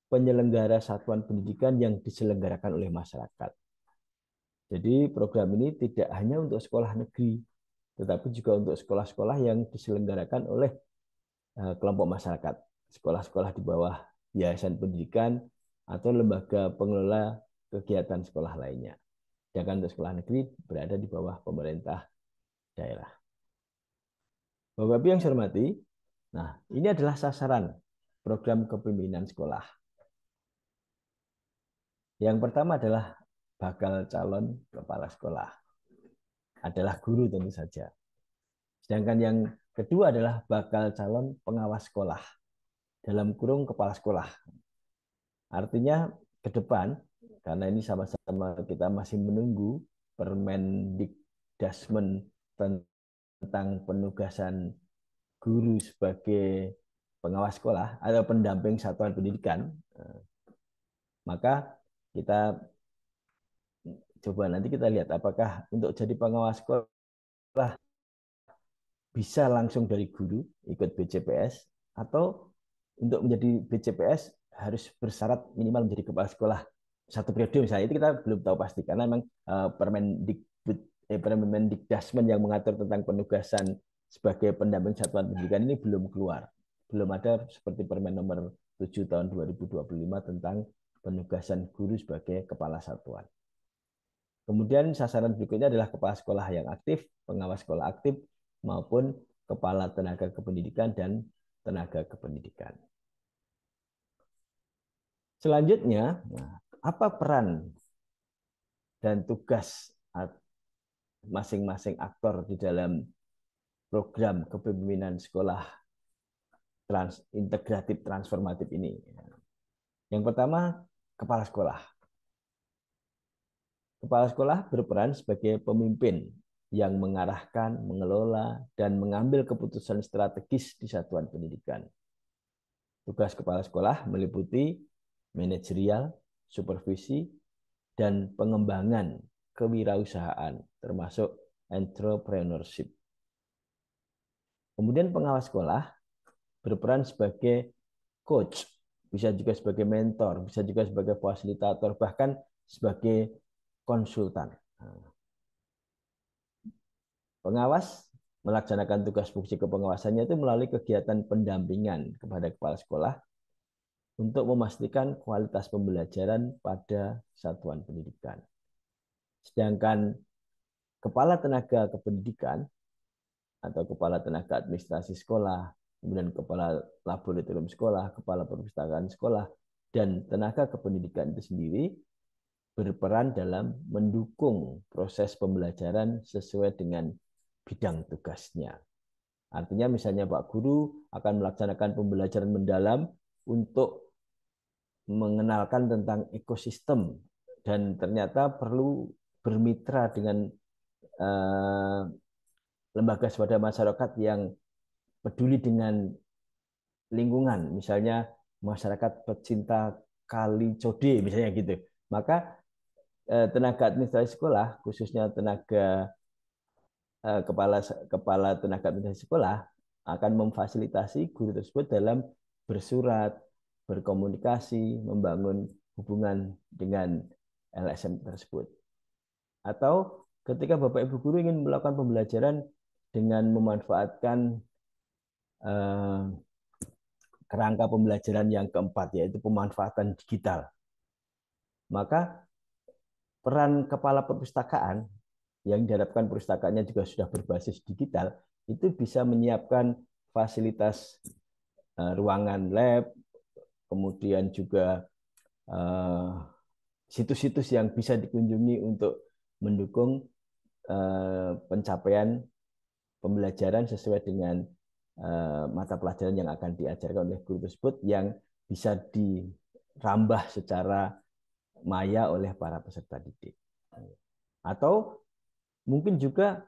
penyelenggara satuan pendidikan yang diselenggarakan oleh masyarakat. Jadi program ini tidak hanya untuk sekolah negeri, tetapi juga untuk sekolah-sekolah yang diselenggarakan oleh kelompok masyarakat, sekolah-sekolah di bawah yayasan pendidikan atau lembaga pengelola kegiatan sekolah lainnya. Sedangkan untuk sekolah negeri berada di bawah pemerintah daerah. Bapak Ibu yang saya hormati, nah ini adalah sasaran program kepemimpinan sekolah. Yang pertama adalah bakal calon kepala sekolah. Adalah guru tentu saja. Sedangkan yang kedua adalah bakal calon pengawas sekolah. Dalam kurung kepala sekolah. Artinya ke depan, karena ini sama-sama kita masih menunggu Permendikdasmen tentang penugasan guru sebagai pengawas sekolah atau pendamping satuan pendidikan, maka kita coba nanti kita lihat apakah untuk jadi pengawas sekolah bisa langsung dari guru ikut BCPS atau untuk menjadi BCPS harus bersyarat minimal menjadi kepala sekolah satu periode misalnya. Itu kita belum tahu pasti karena memang Permendikdasmen yang mengatur tentang penugasan sebagai pendamping satuan pendidikan ini belum keluar. Belum ada seperti Permen nomor 7 tahun 2025 tentang penugasan guru sebagai kepala satuan. Kemudian sasaran berikutnya adalah kepala sekolah yang aktif, pengawas sekolah aktif, maupun kepala tenaga kependidikan dan tenaga kependidikan. Selanjutnya, apa peran dan tugas masing-masing aktor di dalam program kepemimpinan sekolah integratif transformatif ini? Yang pertama, kepala sekolah. Kepala sekolah berperan sebagai pemimpin yang mengarahkan, mengelola, dan mengambil keputusan strategis di satuan pendidikan. Tugas kepala sekolah meliputi manajerial, supervisi, dan pengembangan kewirausahaan, termasuk entrepreneurship. Kemudian pengawas sekolah berperan sebagai coach, bisa juga sebagai mentor, bisa juga sebagai fasilitator, bahkan sebagai konsultan. Pengawas melaksanakan tugas fungsi kepengawasannya itu melalui kegiatan pendampingan kepada kepala sekolah untuk memastikan kualitas pembelajaran pada satuan pendidikan. Sedangkan kepala tenaga kependidikan atau kepala tenaga administrasi sekolah, kemudian kepala laboratorium sekolah, kepala perpustakaan sekolah, dan tenaga kependidikan itu sendiri berperan dalam mendukung proses pembelajaran sesuai dengan bidang tugasnya. Artinya misalnya Pak Guru akan melaksanakan pembelajaran mendalam untuk mengenalkan tentang ekosistem dan ternyata perlu bermitra dengan lembaga swadaya masyarakat yang peduli dengan lingkungan, misalnya masyarakat pecinta kali Code misalnya gitu. Maka tenaga administrasi sekolah, khususnya tenaga kepala tenaga administrasi sekolah akan memfasilitasi guru tersebut dalam bersurat, berkomunikasi, membangun hubungan dengan LSM tersebut. Atau ketika Bapak Ibu guru ingin melakukan pembelajaran dengan memanfaatkan kerangka pembelajaran yang keempat, yaitu pemanfaatan digital, maka peran kepala perpustakaan yang diharapkan perpustakaannya juga sudah berbasis digital, itu bisa menyiapkan fasilitas ruangan lab, kemudian juga situs-situs yang bisa dikunjungi untuk mendukung pencapaian pembelajaran sesuai dengan mata pelajaran yang akan diajarkan oleh guru tersebut, yang bisa dirambah secara maya oleh para peserta didik. Atau mungkin juga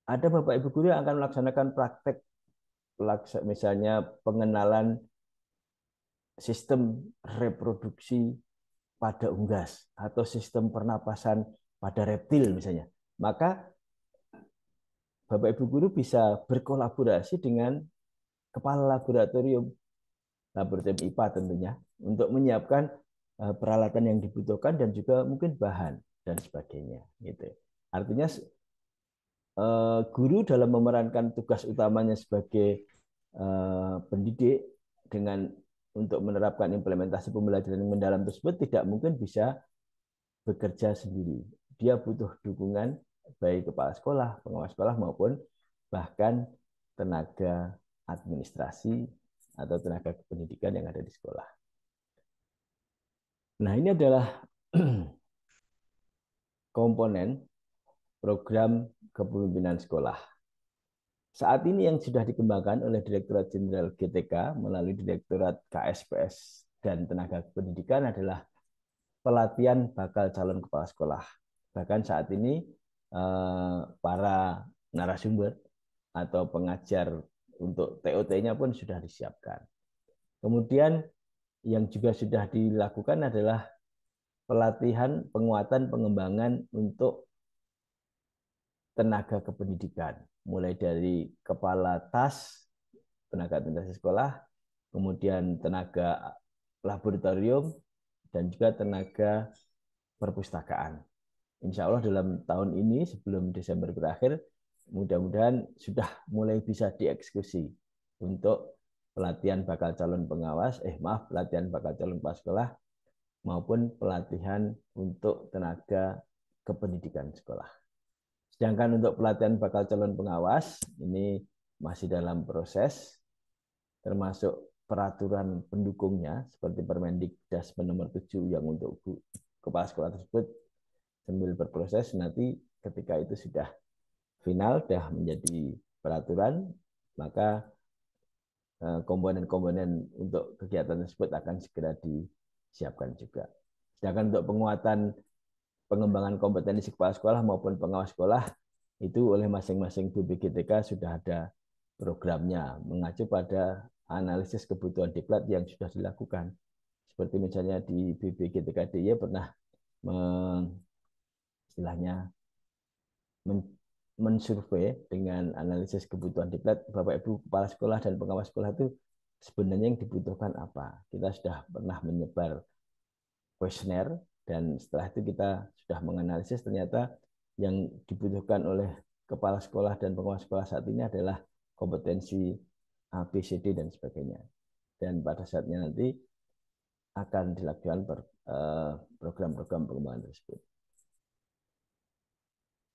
ada Bapak Ibu guru yang akan melaksanakan praktek, misalnya pengenalan sistem reproduksi pada unggas atau sistem pernapasan pada reptil misalnya. Maka Bapak Ibu guru bisa berkolaborasi dengan kepala laboratorium IPA tentunya untuk menyiapkan peralatan yang dibutuhkan dan juga mungkin bahan dan sebagainya gitu. Artinya guru dalam memerankan tugas utamanya sebagai pendidik dengan untuk menerapkan implementasi pembelajaran yang mendalam tersebut tidak mungkin bisa bekerja sendiri. Dia butuh dukungan baik kepala sekolah, pengawas sekolah maupun bahkan tenaga administrasi atau tenaga kependidikan yang ada di sekolah. Nah, ini adalah komponen program kepemimpinan sekolah. Saat ini yang sudah dikembangkan oleh Direktorat Jenderal GTK melalui Direktorat KSPS dan Tenaga Kependidikan adalah pelatihan bakal calon kepala sekolah. Bahkan saat ini para narasumber atau pengajar untuk TOT-nya pun sudah disiapkan. Kemudian yang juga sudah dilakukan adalah pelatihan, penguatan, pengembangan untuk tenaga kependidikan, mulai dari kepala TAS, tenaga administrasi sekolah, kemudian tenaga laboratorium, dan juga tenaga perpustakaan. Insya Allah dalam tahun ini sebelum Desember berakhir, mudah-mudahan sudah mulai bisa dieksekusi untuk pelatihan bakal calon pengawas, pelatihan bakal calon kepala sekolah maupun pelatihan untuk tenaga kependidikan sekolah. Sedangkan untuk pelatihan bakal calon pengawas ini masih dalam proses, termasuk peraturan pendukungnya seperti Permendikdas nomor 7 yang untuk kepala sekolah tersebut sambil berproses. Nanti ketika itu sudah final, sudah menjadi peraturan, maka komponen-komponen untuk kegiatan tersebut akan segera disiapkan juga. Sedangkan untuk penguatan pengembangan kompetensi kepala sekolah maupun pengawas sekolah itu oleh masing-masing BPGTK sudah ada programnya mengacu pada analisis kebutuhan diklat yang sudah dilakukan. Seperti misalnya di BPGTK DIY pernah istilahnya mensurvei dengan analisis kebutuhan diklat Bapak Ibu kepala sekolah dan pengawas sekolah itu sebenarnya yang dibutuhkan apa. Kita sudah pernah menyebar kuesioner dan setelah itu kita sudah menganalisis ternyata yang dibutuhkan oleh kepala sekolah dan penguasa sekolah saat ini adalah kompetensi A, B, C, D, dan sebagainya. Dan pada saatnya nanti akan dilakukan program-program pengembangan tersebut.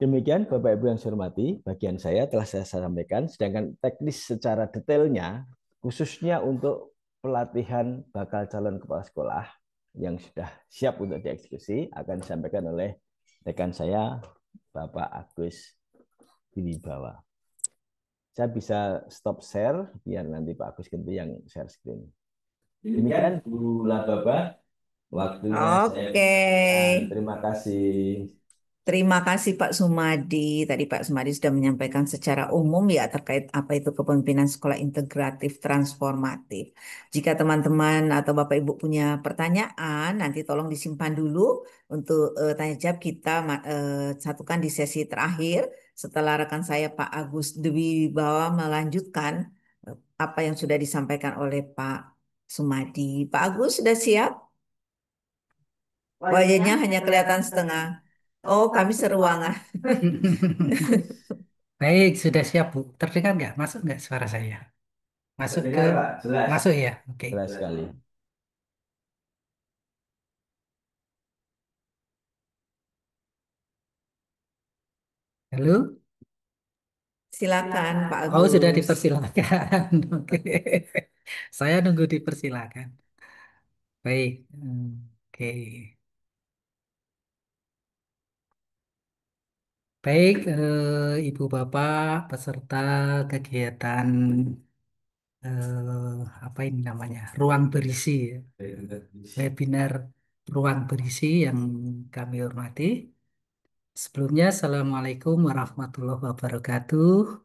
Demikian Bapak Ibu yang saya hormati, bagian saya telah saya sampaikan, sedangkan teknis secara detailnya, khususnya untuk pelatihan bakal calon kepala sekolah yang sudah siap untuk dieksekusi, akan disampaikan oleh rekan saya, Bapak Agus Wibawa. Saya bisa stop share, biar nanti Pak Agus ganti yang share screen. Demikian Bu Lababa, waktunya saya Oke. berikan. Terima kasih. Terima kasih Pak Sumadi. Tadi Pak Sumadi sudah menyampaikan secara umum ya terkait apa itu kepemimpinan sekolah integratif transformatif. Jika teman-teman atau Bapak Ibu punya pertanyaan, nanti tolong disimpan dulu untuk tanya jawab kita satukan di sesi terakhir setelah rekan saya Pak Agus Dwi Bawa melanjutkan apa yang sudah disampaikan oleh Pak Sumadi. Pak Agus sudah siap? Wajahnya hanya kelihatan setengah. Oh, kami seruangan. Baik, sudah siap, Bu. Terdengar nggak? Masuk nggak suara saya? Masuk ke... Terdengar, Pak? Jelas. Masuk ya? Oke. Jelas sekali. Halo? Silakan Pak Oh, sudah Agus. dipersilakan. Oke. Saya nunggu dipersilakan. Baik. Oke. Baik, Ibu Bapak peserta kegiatan apa ini namanya? Ruang berisi, ya. Webinar Ruang Berisi yang kami hormati. Sebelumnya, Assalamualaikum warahmatullahi wabarakatuh.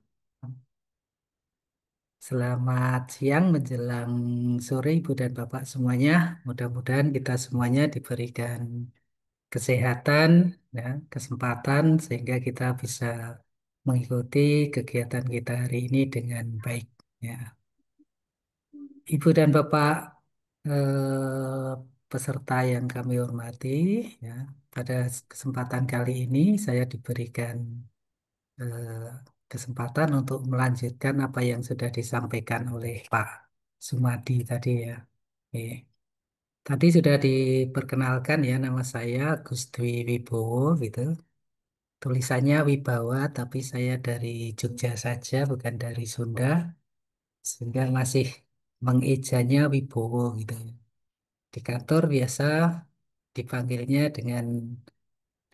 Selamat siang menjelang sore Ibu dan Bapak semuanya. Mudah-mudahan kita semuanya diberikan kesehatan, ya, kesempatan sehingga kita bisa mengikuti kegiatan kita hari ini dengan baik. Ya. Ibu dan Bapak peserta yang kami hormati, ya, pada kesempatan kali ini saya diberikan eh, kesempatan untuk melanjutkan apa yang sudah disampaikan oleh Pak Sumadi tadi ya. Oke. Tadi sudah diperkenalkan ya nama saya Gustwi Wibowo gitu. Tulisannya Wibawa tapi saya dari Jogja saja bukan dari Sunda sehingga masih mengejanya Wibowo gitu. Di kantor biasa dipanggilnya dengan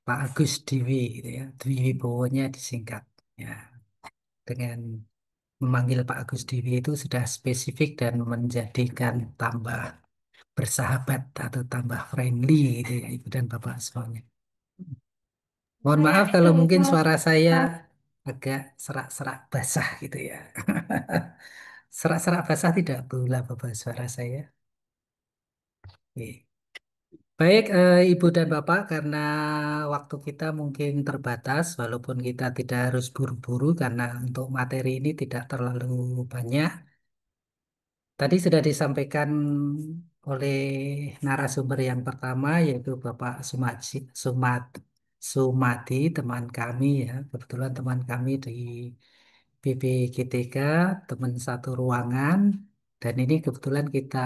Pak Agus Dewi gitu ya. Dwi Wibowonya disingkat ya. Dengan memanggil Pak Agus Dewi itu sudah spesifik dan menjadikan tambah bersahabat atau tambah friendly gitu ya Ibu dan Bapak semuanya. Mohon maaf kalau mungkin suara saya agak serak-serak basah gitu ya. Serak-serak basah tidak berulah Bapak suara saya. Oke. Baik, Ibu dan Bapak, karena waktu kita mungkin terbatas, walaupun kita tidak harus buru-buru karena untuk materi ini tidak terlalu banyak. Tadi sudah disampaikan oleh narasumber yang pertama yaitu Bapak Sumadi, teman kami ya, kebetulan teman kami di BPGTK, teman satu ruangan, dan ini kebetulan kita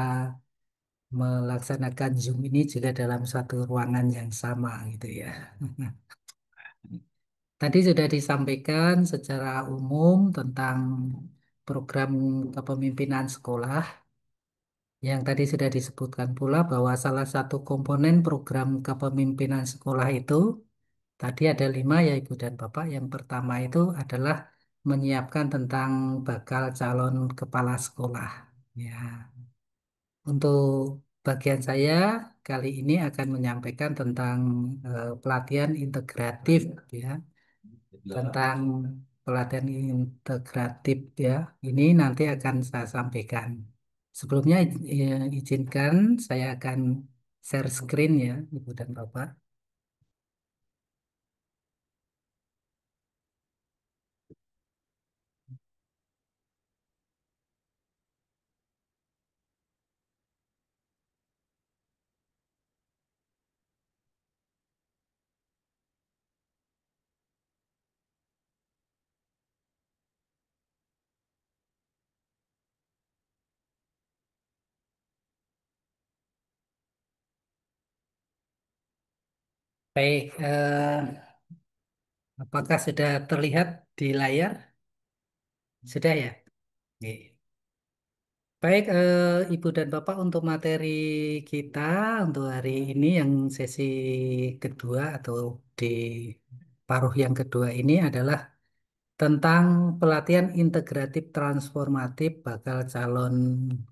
melaksanakan Zoom ini juga dalam satu ruangan yang sama gitu ya. Tadi sudah disampaikan secara umum tentang program kepemimpinan sekolah. Yang tadi sudah disebutkan pula bahwa salah satu komponen program kepemimpinan sekolah itu tadi ada 5 ya Ibu dan Bapak. Yang pertama itu adalah menyiapkan tentang bakal calon kepala sekolah. Ya, untuk bagian saya kali ini akan menyampaikan tentang pelatihan integratif ya, tentang pelatihan integratif ya. Ini nanti akan saya sampaikan. Sebelumnya izinkan saya akan share screen ya, Ibu dan Bapak. Baik, apakah sudah terlihat di layar? Sudah ya? Oke. Baik, Ibu dan Bapak, untuk materi kita untuk hari ini yang sesi kedua atau di paruh yang kedua ini adalah tentang pelatihan integratif transformatif bakal calon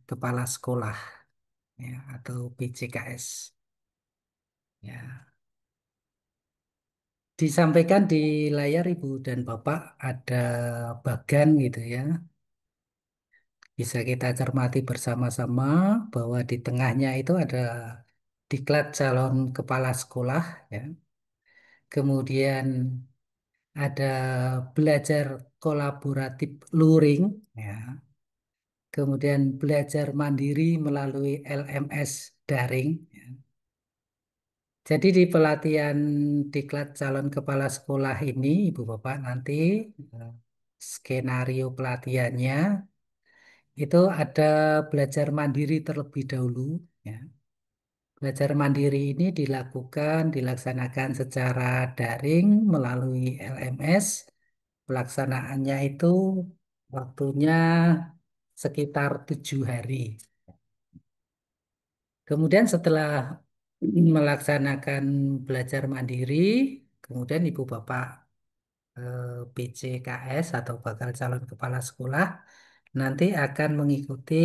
kepala sekolah, ya, atau PCKS. Ya. Disampaikan di layar Ibu dan Bapak ada bagan gitu ya. Bisa kita cermati bersama-sama bahwa di tengahnya itu ada diklat calon kepala sekolah, ya. Kemudian ada belajar kolaboratif luring, ya. Kemudian belajar mandiri melalui LMS daring, ya. Jadi di pelatihan diklat calon kepala sekolah ini, Ibu Bapak, nanti eh, skenario pelatihannya itu ada belajar mandiri terlebih dahulu, ya. Belajar mandiri ini dilaksanakan secara daring melalui LMS. Pelaksanaannya itu waktunya sekitar 7 hari. Kemudian setelah melaksanakan belajar mandiri, kemudian Ibu Bapak PCKS atau bakal calon kepala sekolah nanti akan mengikuti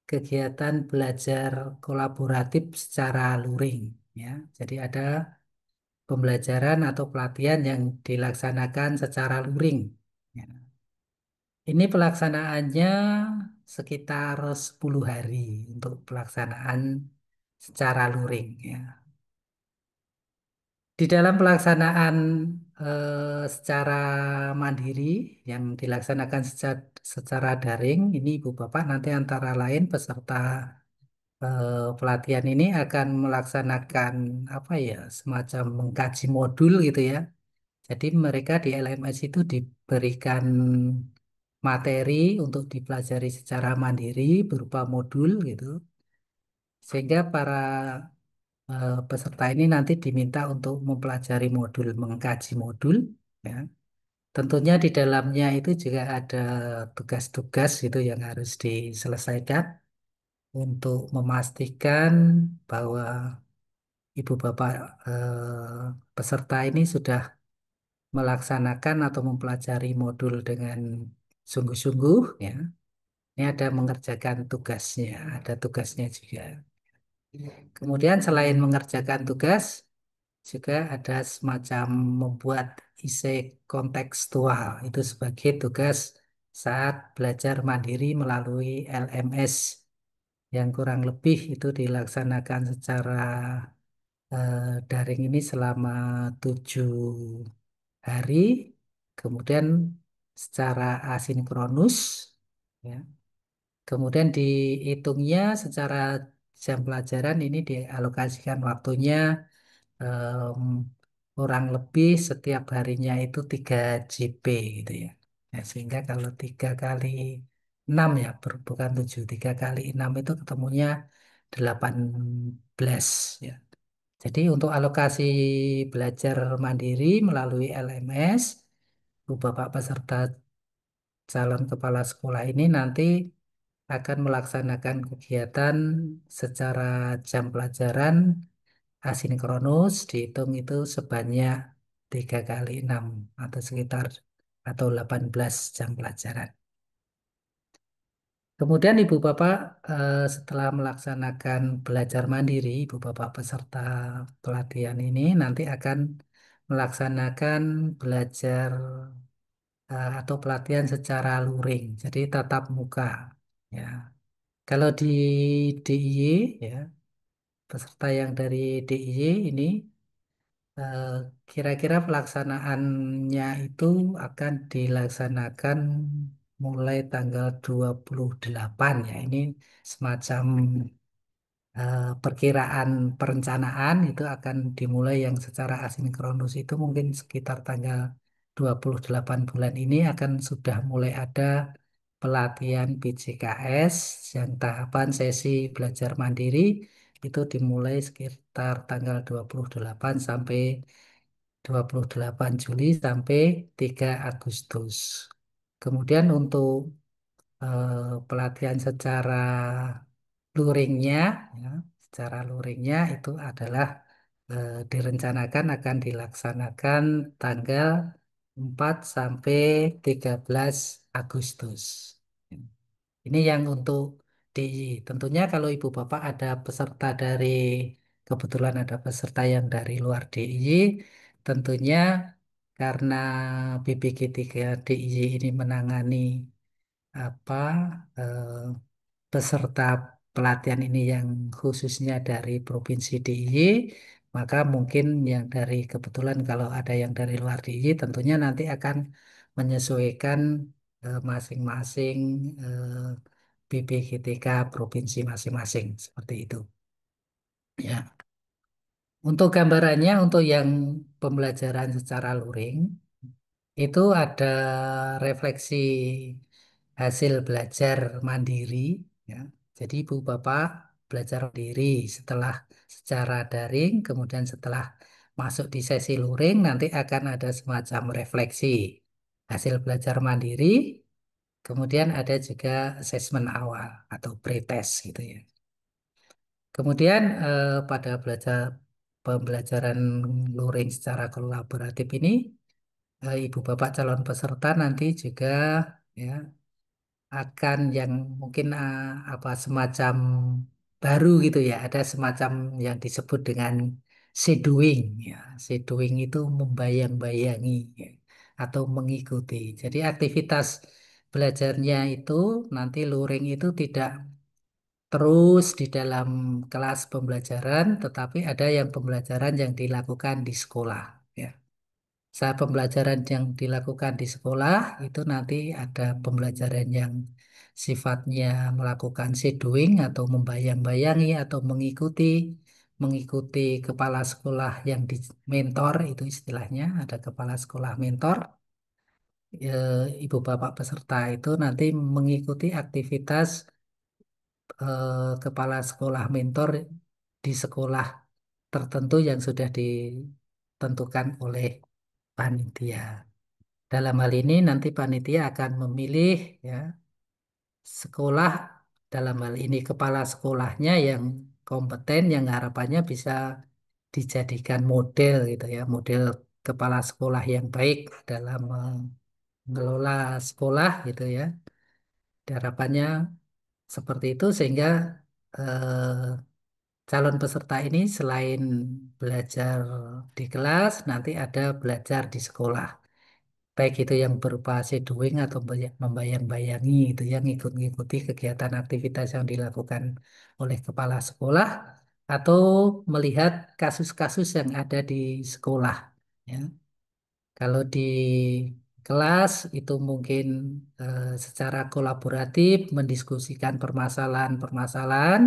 kegiatan belajar kolaboratif secara luring, ya. Jadi ada pembelajaran atau pelatihan yang dilaksanakan secara luring, ya. Ini pelaksanaannya sekitar 10 hari untuk pelaksanaan secara luring, ya. Di dalam pelaksanaan secara mandiri yang dilaksanakan secara daring, ini Ibu Bapak nanti antara lain peserta pelatihan ini akan melaksanakan apa ya, semacam mengkaji modul gitu ya. Jadi mereka di LMS itu diberikan materi untuk dipelajari secara mandiri berupa modul gitu. Sehingga para peserta ini nanti diminta untuk mempelajari modul, mengkaji modul, ya. Tentunya di dalamnya itu juga ada tugas-tugas itu yang harus diselesaikan untuk memastikan bahwa Ibu Bapak peserta ini sudah melaksanakan atau mempelajari modul dengan sungguh-sungguh, ya. Ini ada mengerjakan tugasnya, ada tugasnya juga. Kemudian selain mengerjakan tugas, juga ada semacam membuat esai kontekstual. Itu sebagai tugas saat belajar mandiri melalui LMS yang kurang lebih itu dilaksanakan secara daring ini selama 7 hari, kemudian secara asinkronus, ya. Kemudian dihitungnya secara jam pelajaran ini dialokasikan waktunya em, kurang lebih setiap harinya itu 3 JP gitu ya. Ya, sehingga kalau 3 kali 6 ya, bukan 7, 3 kali 6 itu ketemunya 18 ya. Jadi untuk alokasi belajar mandiri melalui LMS, Bu Bapak peserta calon kepala sekolah ini nanti akan melaksanakan kegiatan secara jam pelajaran asinkronus, dihitung itu sebanyak 3 kali 6 atau sekitar atau 18 jam pelajaran. Kemudian Ibu Bapak setelah melaksanakan belajar mandiri, Ibu Bapak peserta pelatihan ini nanti akan melaksanakan belajar atau pelatihan secara luring, jadi tatap muka, ya. Kalau di DIY, ya, peserta yang dari DIY ini eh, kira-kira pelaksanaannya itu akan dilaksanakan mulai tanggal 28 ya. Ini semacam perkiraan perencanaan itu akan dimulai yang secara asinkronus itu mungkin sekitar tanggal 28 bulan ini akan sudah mulai ada pelatihan PJKS yang tahapan sesi belajar mandiri itu dimulai sekitar tanggal 28 sampai 28 Juli sampai 3 Agustus. Kemudian untuk pelatihan secara luringnya, ya, secara luringnya itu adalah direncanakan akan dilaksanakan tanggal 4 sampai 13 Agustus. Ini yang untuk DI. Tentunya kalau Ibu Bapak ada peserta dari, kebetulan ada peserta yang dari luar DI, tentunya karena BPG3 DIY ini menangani apa eh, peserta pelatihan ini yang khususnya dari Provinsi DIY, maka mungkin yang dari, kebetulan kalau ada yang dari luar DIY tentunya nanti akan menyesuaikan masing-masing BPGTK provinsi masing-masing seperti itu. Ya, untuk gambarannya untuk yang pembelajaran secara luring itu ada refleksi hasil belajar mandiri, ya. Jadi Ibu Bapak belajar mandiri setelah secara daring, kemudian setelah masuk di sesi luring nanti akan ada semacam refleksi hasil belajar mandiri, kemudian ada juga asesmen awal atau pretest gitu ya. Kemudian pada pembelajaran luring secara kolaboratif ini, Ibu Bapak calon peserta nanti juga ya akan yang mungkin apa semacam baru gitu ya, ada semacam yang disebut dengan shadowing ya. Shadowing itu membayang-bayangi ya, atau mengikuti. Jadi aktivitas belajarnya itu nanti luring itu tidak terus di dalam kelas pembelajaran, tetapi ada yang pembelajaran yang dilakukan di sekolah ya. Saat pembelajaran yang dilakukan di sekolah itu nanti ada pembelajaran yang sifatnya melakukan shadowing atau membayang-bayangi atau mengikuti kepala sekolah yang di mentor, itu istilahnya ada kepala sekolah mentor. Ibu bapak peserta itu nanti mengikuti aktivitas kepala sekolah mentor di sekolah tertentu yang sudah ditentukan oleh panitia. Dalam hal ini nanti panitia akan memilih ya sekolah, dalam hal ini kepala sekolahnya yang kompeten, yang harapannya bisa dijadikan model gitu ya, model kepala sekolah yang baik dalam mengelola sekolah gitu ya. Harapannya seperti itu sehingga calon peserta ini selain belajar di kelas, nanti ada belajar di sekolah. Baik itu yang berupa shadowing atau membayang-bayangi itu yang ngikut-ngikuti kegiatan aktivitas yang dilakukan oleh kepala sekolah atau melihat kasus-kasus yang ada di sekolah ya. Kalau di kelas itu mungkin secara kolaboratif mendiskusikan permasalahan-permasalahan,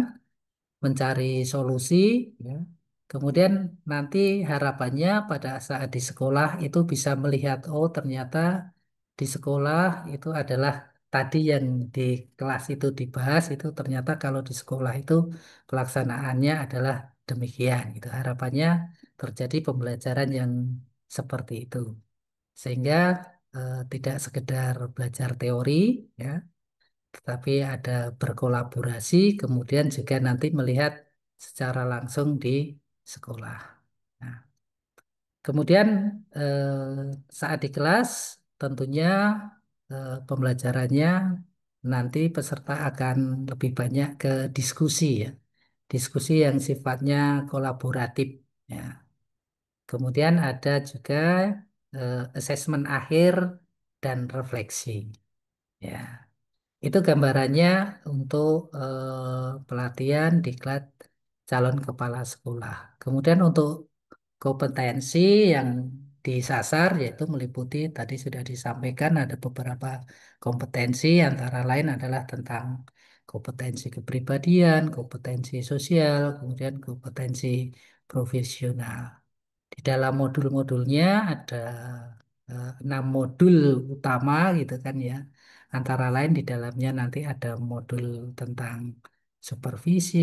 mencari solusi ya. Kemudian nanti harapannya pada saat di sekolah itu bisa melihat oh ternyata di sekolah itu adalah tadi yang di kelas itu dibahas itu ternyata kalau di sekolah itu pelaksanaannya adalah demikian gitu. Harapannya terjadi pembelajaran yang seperti itu. Sehingga tidak sekedar belajar teori ya, tetapi ada berkolaborasi, kemudian juga nanti melihat secara langsung di sekolah. Nah, kemudian saat di kelas, tentunya pembelajarannya nanti peserta akan lebih banyak ke diskusi ya, diskusi yang sifatnya kolaboratif. Ya. Kemudian ada juga asesmen akhir dan refleksi. Ya. Itu gambarannya untuk pelatihan diklat calon kepala sekolah. Kemudian untuk kompetensi yang disasar yaitu meliputi tadi sudah disampaikan ada beberapa kompetensi antara lain adalah tentang kompetensi kepribadian, kompetensi sosial, kemudian kompetensi profesional. Di dalam modul-modulnya ada 6 modul utama gitu kan ya. Antara lain di dalamnya nanti ada modul tentang supervisi,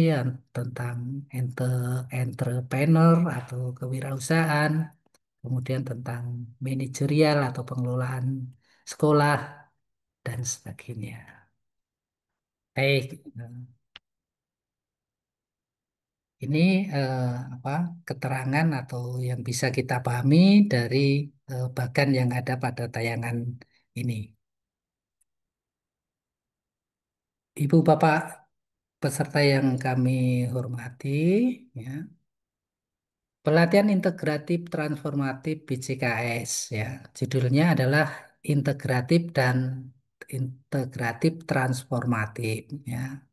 tentang entrepreneur atau kewirausahaan, kemudian tentang manajerial atau pengelolaan sekolah dan sebagainya. Baik, ini eh, apa keterangan atau yang bisa kita pahami dari bagan yang ada pada tayangan ini. Ibu Bapak peserta yang kami hormati, ya, pelatihan integratif transformatif BCKS, ya, judulnya adalah integratif dan integratif transformatif, ya.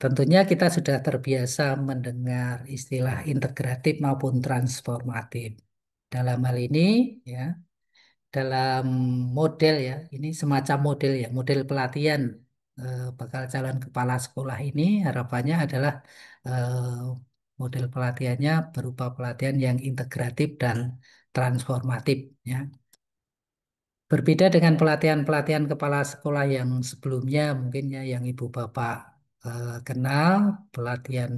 Tentunya kita sudah terbiasa mendengar istilah integratif maupun transformatif. Dalam hal ini, ya, dalam model, ya, ini semacam model, ya, model pelatihan bakal calon kepala sekolah ini harapannya adalah model pelatihannya berupa pelatihan yang integratif dan transformatif, ya. Berbeda dengan pelatihan-pelatihan kepala sekolah yang sebelumnya, mungkin ya yang Ibu Bapak kenal, pelatihan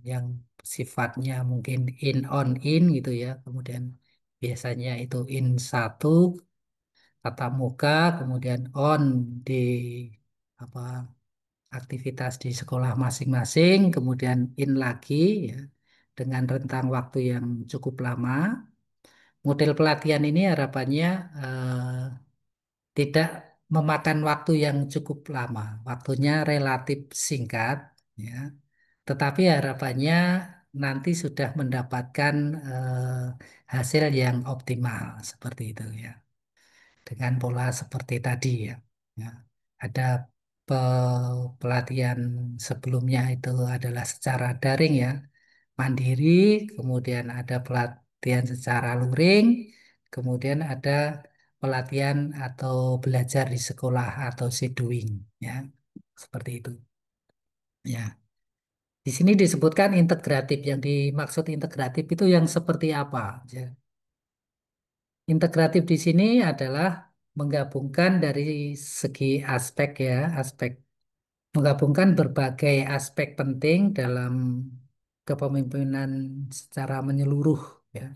yang sifatnya mungkin in on in gitu ya, kemudian biasanya itu in satu tatap muka, kemudian on di apa aktivitas di sekolah masing-masing, kemudian in lagi, ya, dengan rentang waktu yang cukup lama. Model pelatihan ini harapannya tidak memakan waktu yang cukup lama, waktunya relatif singkat, ya. Tetapi harapannya nanti sudah mendapatkan hasil yang optimal seperti itu, ya, dengan pola seperti tadi, ya. Ya. Ada pelatihan sebelumnya itu adalah secara daring, ya, mandiri, kemudian ada pelatihan secara luring, kemudian ada pelatihan atau belajar di sekolah atau shadowing, ya, seperti itu. Ya, di sini disebutkan integratif. Yang dimaksud integratif itu yang seperti apa? Ya. Integratif di sini adalah menggabungkan dari segi aspek, ya, aspek menggabungkan berbagai aspek penting dalam kepemimpinan secara menyeluruh, ya,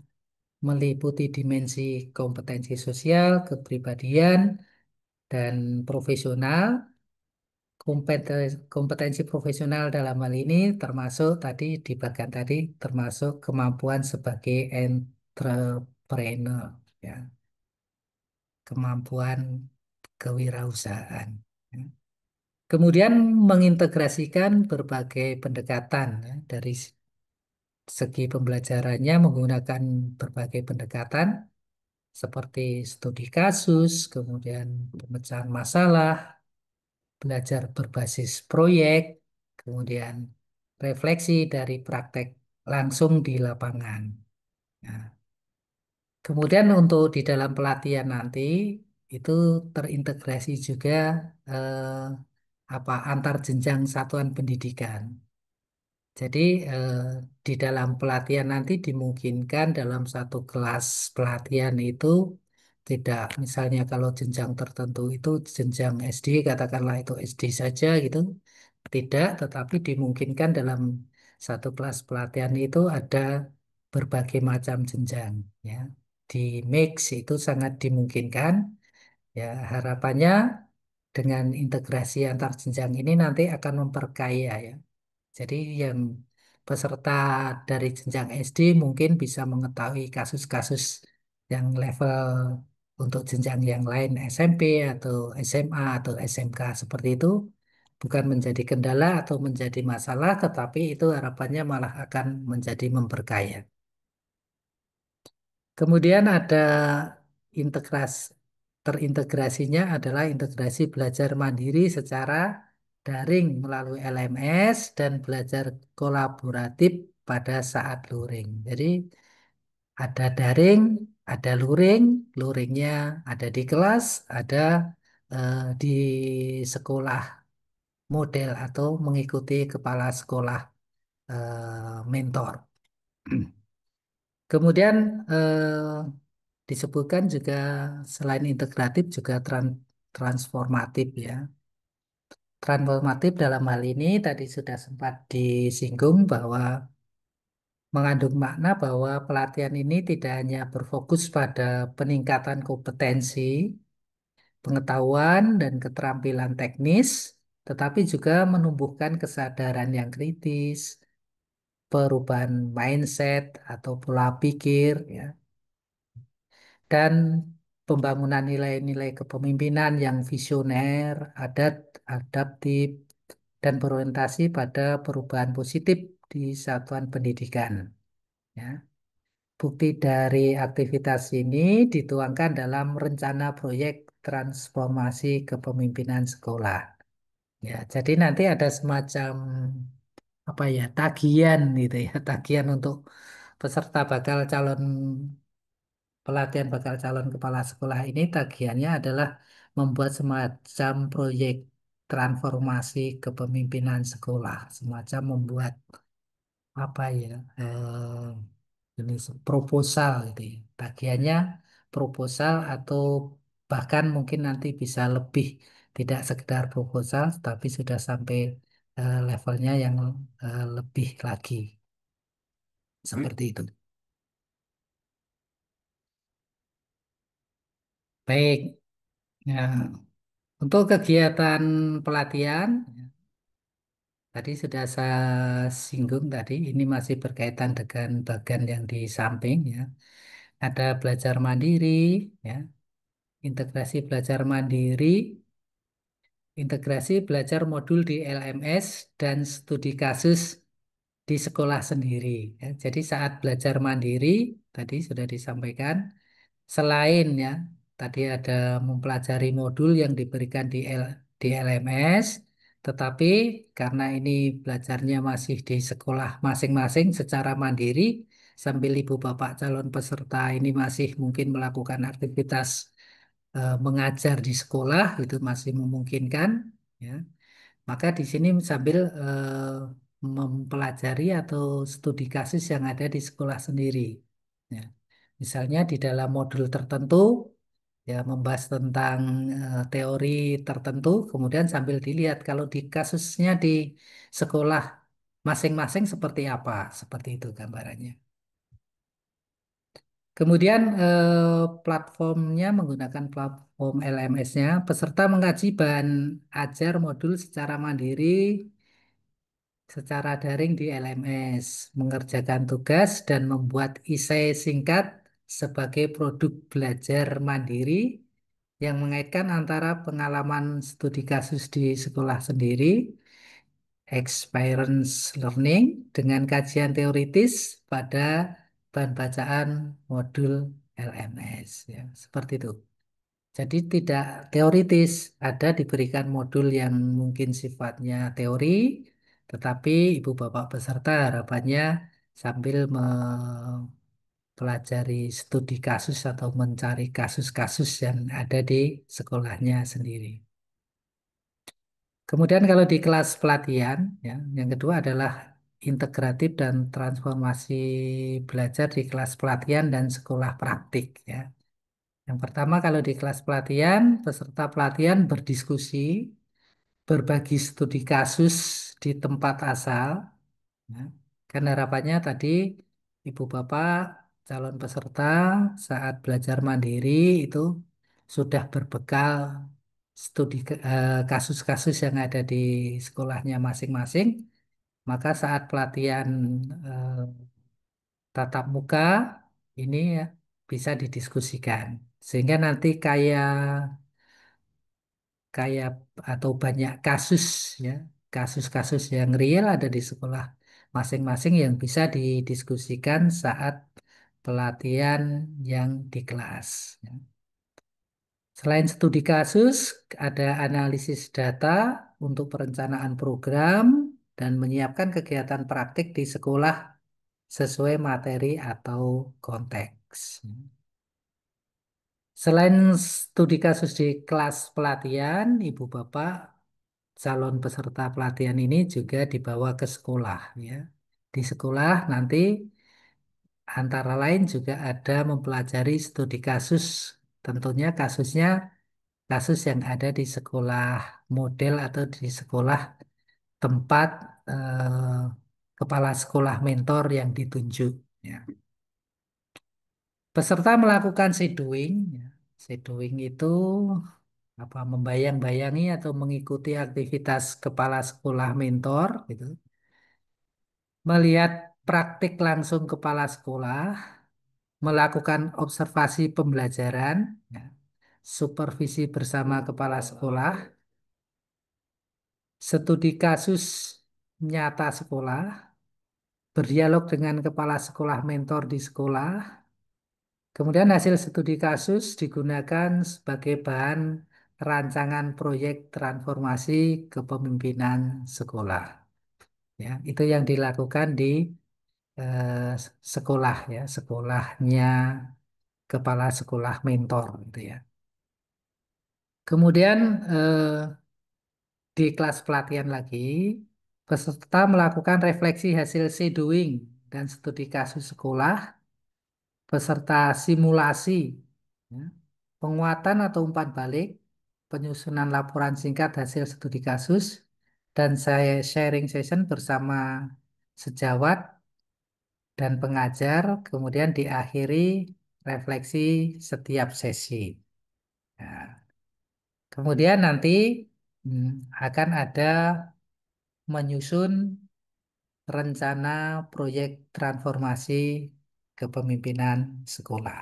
meliputi dimensi kompetensi sosial, kepribadian, dan profesional. Kompetensi profesional dalam hal ini termasuk tadi di bagian tadi termasuk kemampuan sebagai entrepreneur, ya, kemampuan kewirausahaan, ya. Kemudian mengintegrasikan berbagai pendekatan, ya, dari segi pembelajarannya menggunakan berbagai pendekatan seperti studi kasus, kemudian pemecahan masalah, belajar berbasis proyek, kemudian refleksi dari praktek langsung di lapangan. Nah, kemudian untuk di dalam pelatihan nanti itu terintegrasi juga eh, antar jenjang satuan pendidikan. Jadi eh, di dalam pelatihan nanti dimungkinkan dalam satu kelas pelatihan itu tidak, misalnya kalau jenjang tertentu itu jenjang SD, katakanlah itu SD saja gitu, tidak, tetapi dimungkinkan dalam satu kelas pelatihan itu ada berbagai macam jenjang, ya. Di mix itu sangat dimungkinkan, ya, harapannya dengan integrasi antar jenjang ini nanti akan memperkaya, ya. Jadi yang peserta dari jenjang SD mungkin bisa mengetahui kasus-kasus yang level untuk jenjang yang lain SMP atau SMA atau SMK seperti itu, bukan menjadi kendala atau menjadi masalah, tetapi itu harapannya malah akan menjadi memperkaya. Kemudian ada terintegrasinya adalah integrasi belajar mandiri secara daring melalui LMS dan belajar kolaboratif pada saat luring. Jadi ada daring, ada luring, luringnya ada di kelas, ada di sekolah model atau mengikuti kepala sekolah mentor. Kemudian disebutkan juga selain integratif juga transformatif, ya. Transformatif dalam hal ini tadi sudah sempat disinggung bahwa mengandung makna bahwa pelatihan ini tidak hanya berfokus pada peningkatan kompetensi, pengetahuan, dan keterampilan teknis, tetapi juga menumbuhkan kesadaran yang kritis, perubahan mindset atau pola pikir, ya, dan pembangunan nilai-nilai kepemimpinan yang visioner, adaptif, dan berorientasi pada perubahan positif di satuan pendidikan. Ya. Bukti dari aktivitas ini dituangkan dalam rencana proyek transformasi kepemimpinan sekolah. Ya, jadi nanti ada semacam apa ya, tagihan gitu ya, tagihan untuk peserta bakal calon pelatihan bakal calon kepala sekolah ini tagihannya adalah membuat semacam proyek transformasi kepemimpinan sekolah, semacam membuat apa ya, jenis proposal gitu ya. Tagihannya proposal atau bahkan mungkin nanti bisa lebih, tidak sekedar proposal tapi sudah sampai levelnya yang lebih lagi seperti itu. Baik, ya, untuk kegiatan pelatihan tadi sudah saya singgung tadi, ini masih berkaitan dengan bagian yang di samping ya. Ada belajar mandiri, ya, integrasi belajar mandiri, integrasi belajar modul di LMS dan studi kasus di sekolah sendiri. Ya. Jadi saat belajar mandiri tadi sudah disampaikan, selain ya tadi ada mempelajari modul yang diberikan di LMS, tetapi karena ini belajarnya masih di sekolah masing-masing secara mandiri, sambil ibu bapak calon peserta ini masih mungkin melakukan aktivitas mengajar di sekolah, itu masih memungkinkan. Ya. Maka di sini sambil mempelajari atau studi kasus yang ada di sekolah sendiri. Ya. Misalnya di dalam modul tertentu, ya membahas tentang teori tertentu, kemudian sambil dilihat kalau di kasusnya di sekolah masing-masing seperti apa, seperti itu gambarannya. Kemudian platformnya menggunakan platform LMS-nya, peserta mengkaji bahan ajar modul secara mandiri, secara daring di LMS, mengerjakan tugas dan membuat esai singkat sebagai produk belajar mandiri yang mengaitkan antara pengalaman studi kasus di sekolah sendiri, experience learning, dengan kajian teoritis pada bahan bacaan modul LMS. Ya, seperti itu. Jadi tidak teoritis, ada diberikan modul yang mungkin sifatnya teori, tetapi ibu bapak peserta harapannya sambil mempelajari studi kasus atau mencari kasus-kasus yang ada di sekolahnya sendiri. Kemudian kalau di kelas pelatihan, ya, yang kedua adalah integratif dan transformasi belajar di kelas pelatihan dan sekolah praktik. Ya. Yang pertama kalau di kelas pelatihan, peserta pelatihan berdiskusi, berbagi studi kasus di tempat asal. Ya. Kan harapannya tadi Ibu Bapak calon peserta saat belajar mandiri itu sudah berbekal kasus-kasus yang ada di sekolahnya masing-masing. Maka saat pelatihan eh, tatap muka ini ya, bisa didiskusikan. Sehingga nanti kayak kayak atau banyak kasus ya, kasus-kasus yang real ada di sekolah masing-masing yang bisa didiskusikan saat pelatihan yang di kelas. Ya. Selain studi kasus, ada analisis data untuk perencanaan program dan menyiapkan kegiatan praktik di sekolah sesuai materi atau konteks. Selain studi kasus di kelas pelatihan, Ibu Bapak calon peserta pelatihan ini juga dibawa ke sekolah ya. Di sekolah nanti antara lain juga ada mempelajari studi kasus, tentunya kasusnya kasus yang ada di sekolah model atau di sekolah tempat kepala sekolah mentor yang ditunjuk. Ya. Peserta melakukan shadowing. Ya. Shadowing itu apa membayang-bayangi atau mengikuti aktivitas kepala sekolah mentor, gitu. Melihat praktik langsung kepala sekolah, melakukan observasi pembelajaran, ya, supervisi bersama kepala sekolah, studi kasus nyata sekolah, berdialog dengan kepala sekolah mentor di sekolah, kemudian hasil studi kasus digunakan sebagai bahan rancangan proyek transformasi kepemimpinan sekolah. Ya, itu yang dilakukan di sekolah ya, sekolahnya kepala sekolah mentor gitu ya. Kemudian di kelas pelatihan lagi, peserta melakukan refleksi hasil shadowing dan studi kasus sekolah peserta simulasi, ya, penguatan atau umpan balik, penyusunan laporan singkat hasil studi kasus, dan saya sharing session bersama sejawat dan pengajar, kemudian diakhiri refleksi setiap sesi. Nah, kemudian nanti akan ada menyusun rencana proyek transformasi kepemimpinan sekolah.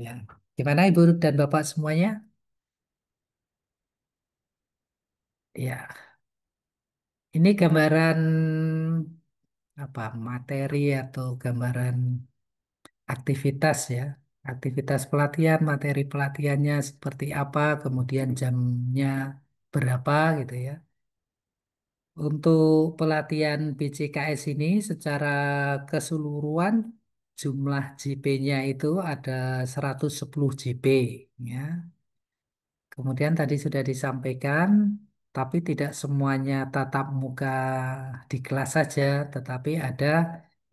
Ya, gimana Ibu dan Bapak semuanya? Ya, ini gambaran apa materi atau gambaran aktivitas ya. Aktivitas pelatihan, materi pelatihannya seperti apa, kemudian jamnya berapa gitu ya. Untuk pelatihan BCKS ini secara keseluruhan jumlah JP-nya itu ada 110 JP ya. Kemudian tadi sudah disampaikan, tapi tidak semuanya tatap muka di kelas saja, tetapi ada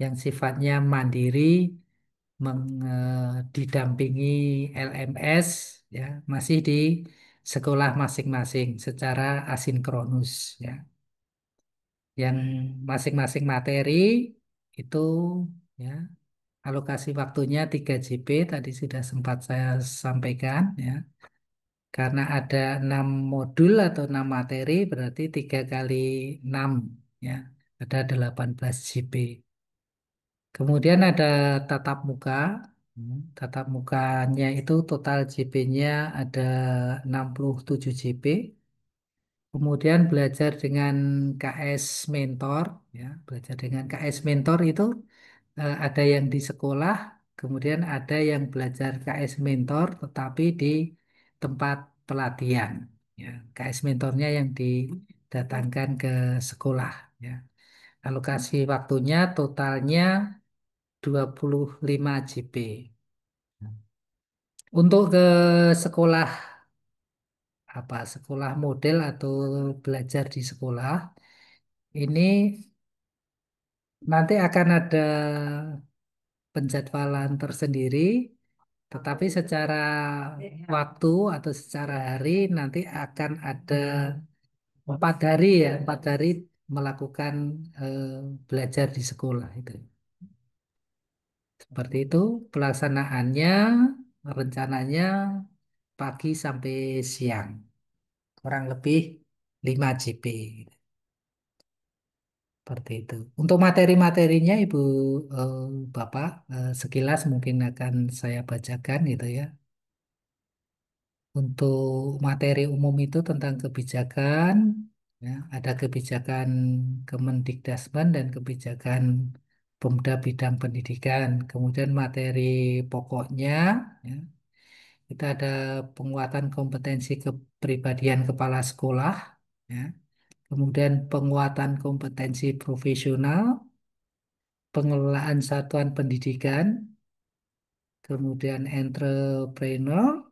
yang sifatnya mandiri, didampingi LMS, ya, masih di sekolah masing-masing secara asinkronus, ya. Yang masing-masing materi itu, ya, alokasi waktunya 3 JP, tadi sudah sempat saya sampaikan, ya. Karena ada 6 modul atau 6 materi, berarti 3 kali 6, ya, ada 18 JP. Kemudian ada tatap muka. Tatap mukanya itu total JP-nya ada 67 JP. Kemudian belajar dengan KS Mentor, ya, belajar dengan KS Mentor itu ada yang di sekolah, kemudian ada yang belajar KS Mentor tetapi di tempat pelatihan. Ya, KS Mentornya yang didatangkan ke sekolah. Ya. Alokasi waktunya totalnya 25 JP. Untuk ke sekolah apa sekolah model atau belajar di sekolah ini nanti akan ada penjadwalan tersendiri, tetapi secara waktu atau secara hari nanti akan ada 4 hari ya, 4 hari melakukan eh, belajar di sekolah itu. Seperti itu pelaksanaannya, rencananya pagi sampai siang, kurang lebih 5 JP. Seperti itu. Untuk materi-materinya Ibu eh, Bapak sekilas mungkin akan saya bacakan gitu ya. Untuk materi umum itu tentang kebijakan, ya, ada kebijakan Kemendikbudristek dan kebijakan Pemda bidang pendidikan. Kemudian materi pokoknya, ya, kita ada penguatan kompetensi kepribadian kepala sekolah, ya. Kemudian penguatan kompetensi profesional, pengelolaan satuan pendidikan, kemudian entrepreneur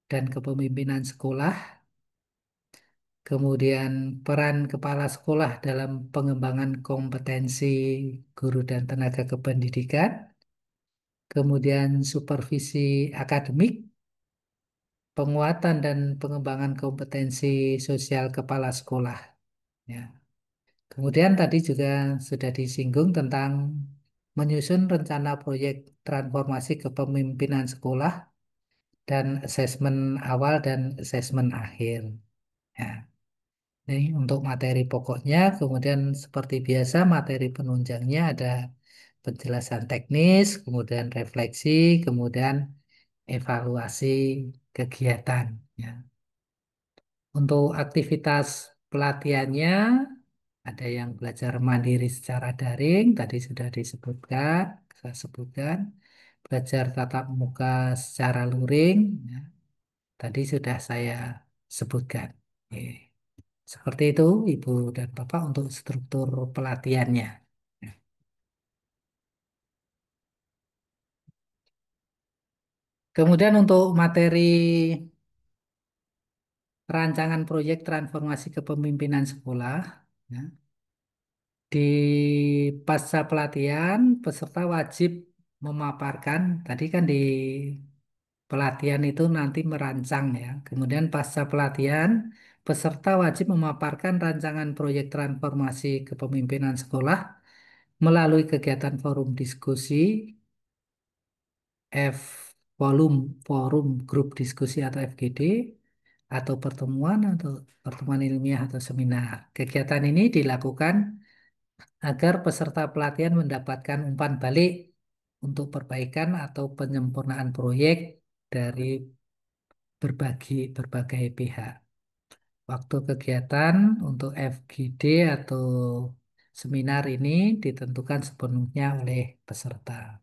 dan kepemimpinan sekolah, kemudian peran kepala sekolah dalam pengembangan kompetensi guru dan tenaga kependidikan, kemudian supervisi akademik, penguatan dan pengembangan kompetensi sosial kepala sekolah. Ya. Kemudian tadi juga sudah disinggung tentang menyusun rencana proyek transformasi kepemimpinan sekolah dan asesmen awal dan asesmen akhir. Ya. Ini untuk materi pokoknya, kemudian seperti biasa materi penunjangnya ada penjelasan teknis, kemudian refleksi, kemudian evaluasi kegiatan. Ya. Untuk aktivitas pelatihannya ada yang belajar mandiri secara daring, tadi sudah disebutkan, saya sebutkan, belajar tatap muka secara luring, ya, tadi sudah saya sebutkan. Oke. Seperti itu, Ibu dan Bapak, untuk struktur pelatihannya. Kemudian untuk materi rancangan proyek transformasi kepemimpinan sekolah, ya, di pasca pelatihan, peserta wajib memaparkan, tadi kan di pelatihan itu nanti merancang ya. Kemudian pasca pelatihan, peserta wajib memaparkan rancangan proyek transformasi kepemimpinan sekolah melalui kegiatan forum diskusi, F forum forum grup diskusi atau FGD, atau pertemuan ilmiah atau seminar. Kegiatan ini dilakukan agar peserta pelatihan mendapatkan umpan balik untuk perbaikan atau penyempurnaan proyek dari berbagai pihak. Waktu kegiatan untuk FGD atau seminar ini ditentukan sepenuhnya oleh peserta.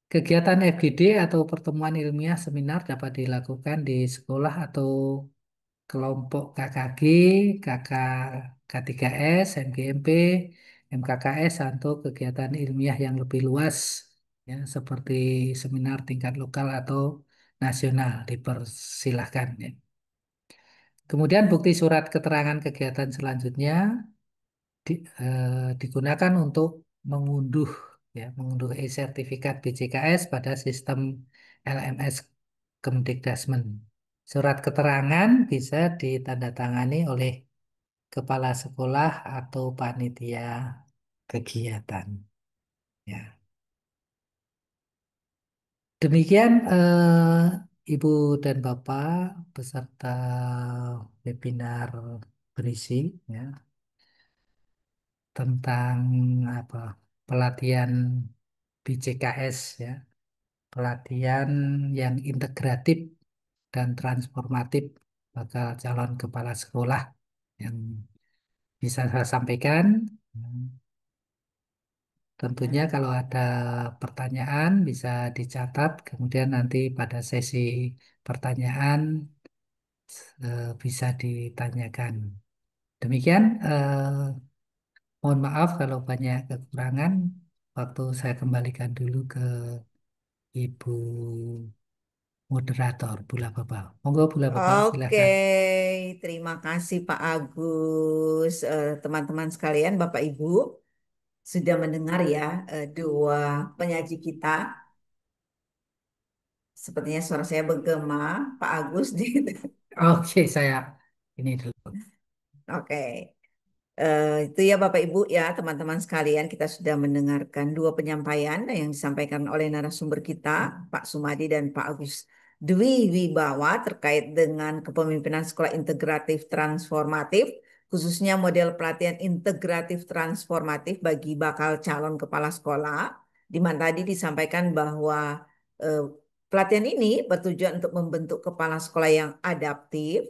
Kegiatan FGD atau pertemuan ilmiah seminar dapat dilakukan di sekolah atau kelompok KKG, KK K3S, MGMP, MKKS, atau kegiatan ilmiah yang lebih luas, ya, seperti seminar tingkat lokal atau nasional, dipersilahkan. Ya. Kemudian bukti surat keterangan kegiatan selanjutnya digunakan untuk mengunduh, ya, mengunduh e-sertifikat BCKS pada sistem LMS Kemdikdasmen. Surat keterangan bisa ditandatangani oleh kepala sekolah atau panitia kegiatan. Ya. Demikian Ibu dan Bapak peserta webinar berisi, ya, tentang apa, pelatihan BCKS, ya, pelatihan yang integratif dan transformatif bakal calon kepala sekolah yang bisa saya sampaikan. Tentunya kalau ada pertanyaan bisa dicatat, kemudian nanti pada sesi pertanyaan bisa ditanyakan. Demikian, mohon maaf kalau banyak kekurangan. Waktu saya kembalikan dulu ke Ibu moderator, Bula Baba. Monggo Bula Baba, Oke, silakan. terima kasih Pak Agus. Teman-teman sekalian, Bapak Ibu, sudah mendengar ya dua penyaji kita. Sepertinya suara saya bergema, Pak Agus. Oke, saya ini dulu. Oke. Itu ya Bapak Ibu ya teman-teman sekalian, kita sudah mendengarkan dua penyampaian yang disampaikan oleh narasumber kita Pak Sumadi dan Pak Agus Dwi Wibawa terkait dengan kepemimpinan sekolah integratif transformatif, khususnya model pelatihan integratif transformatif bagi bakal calon kepala sekolah, di mana tadi disampaikan bahwa eh, pelatihan ini bertujuan untuk membentuk kepala sekolah yang adaptif,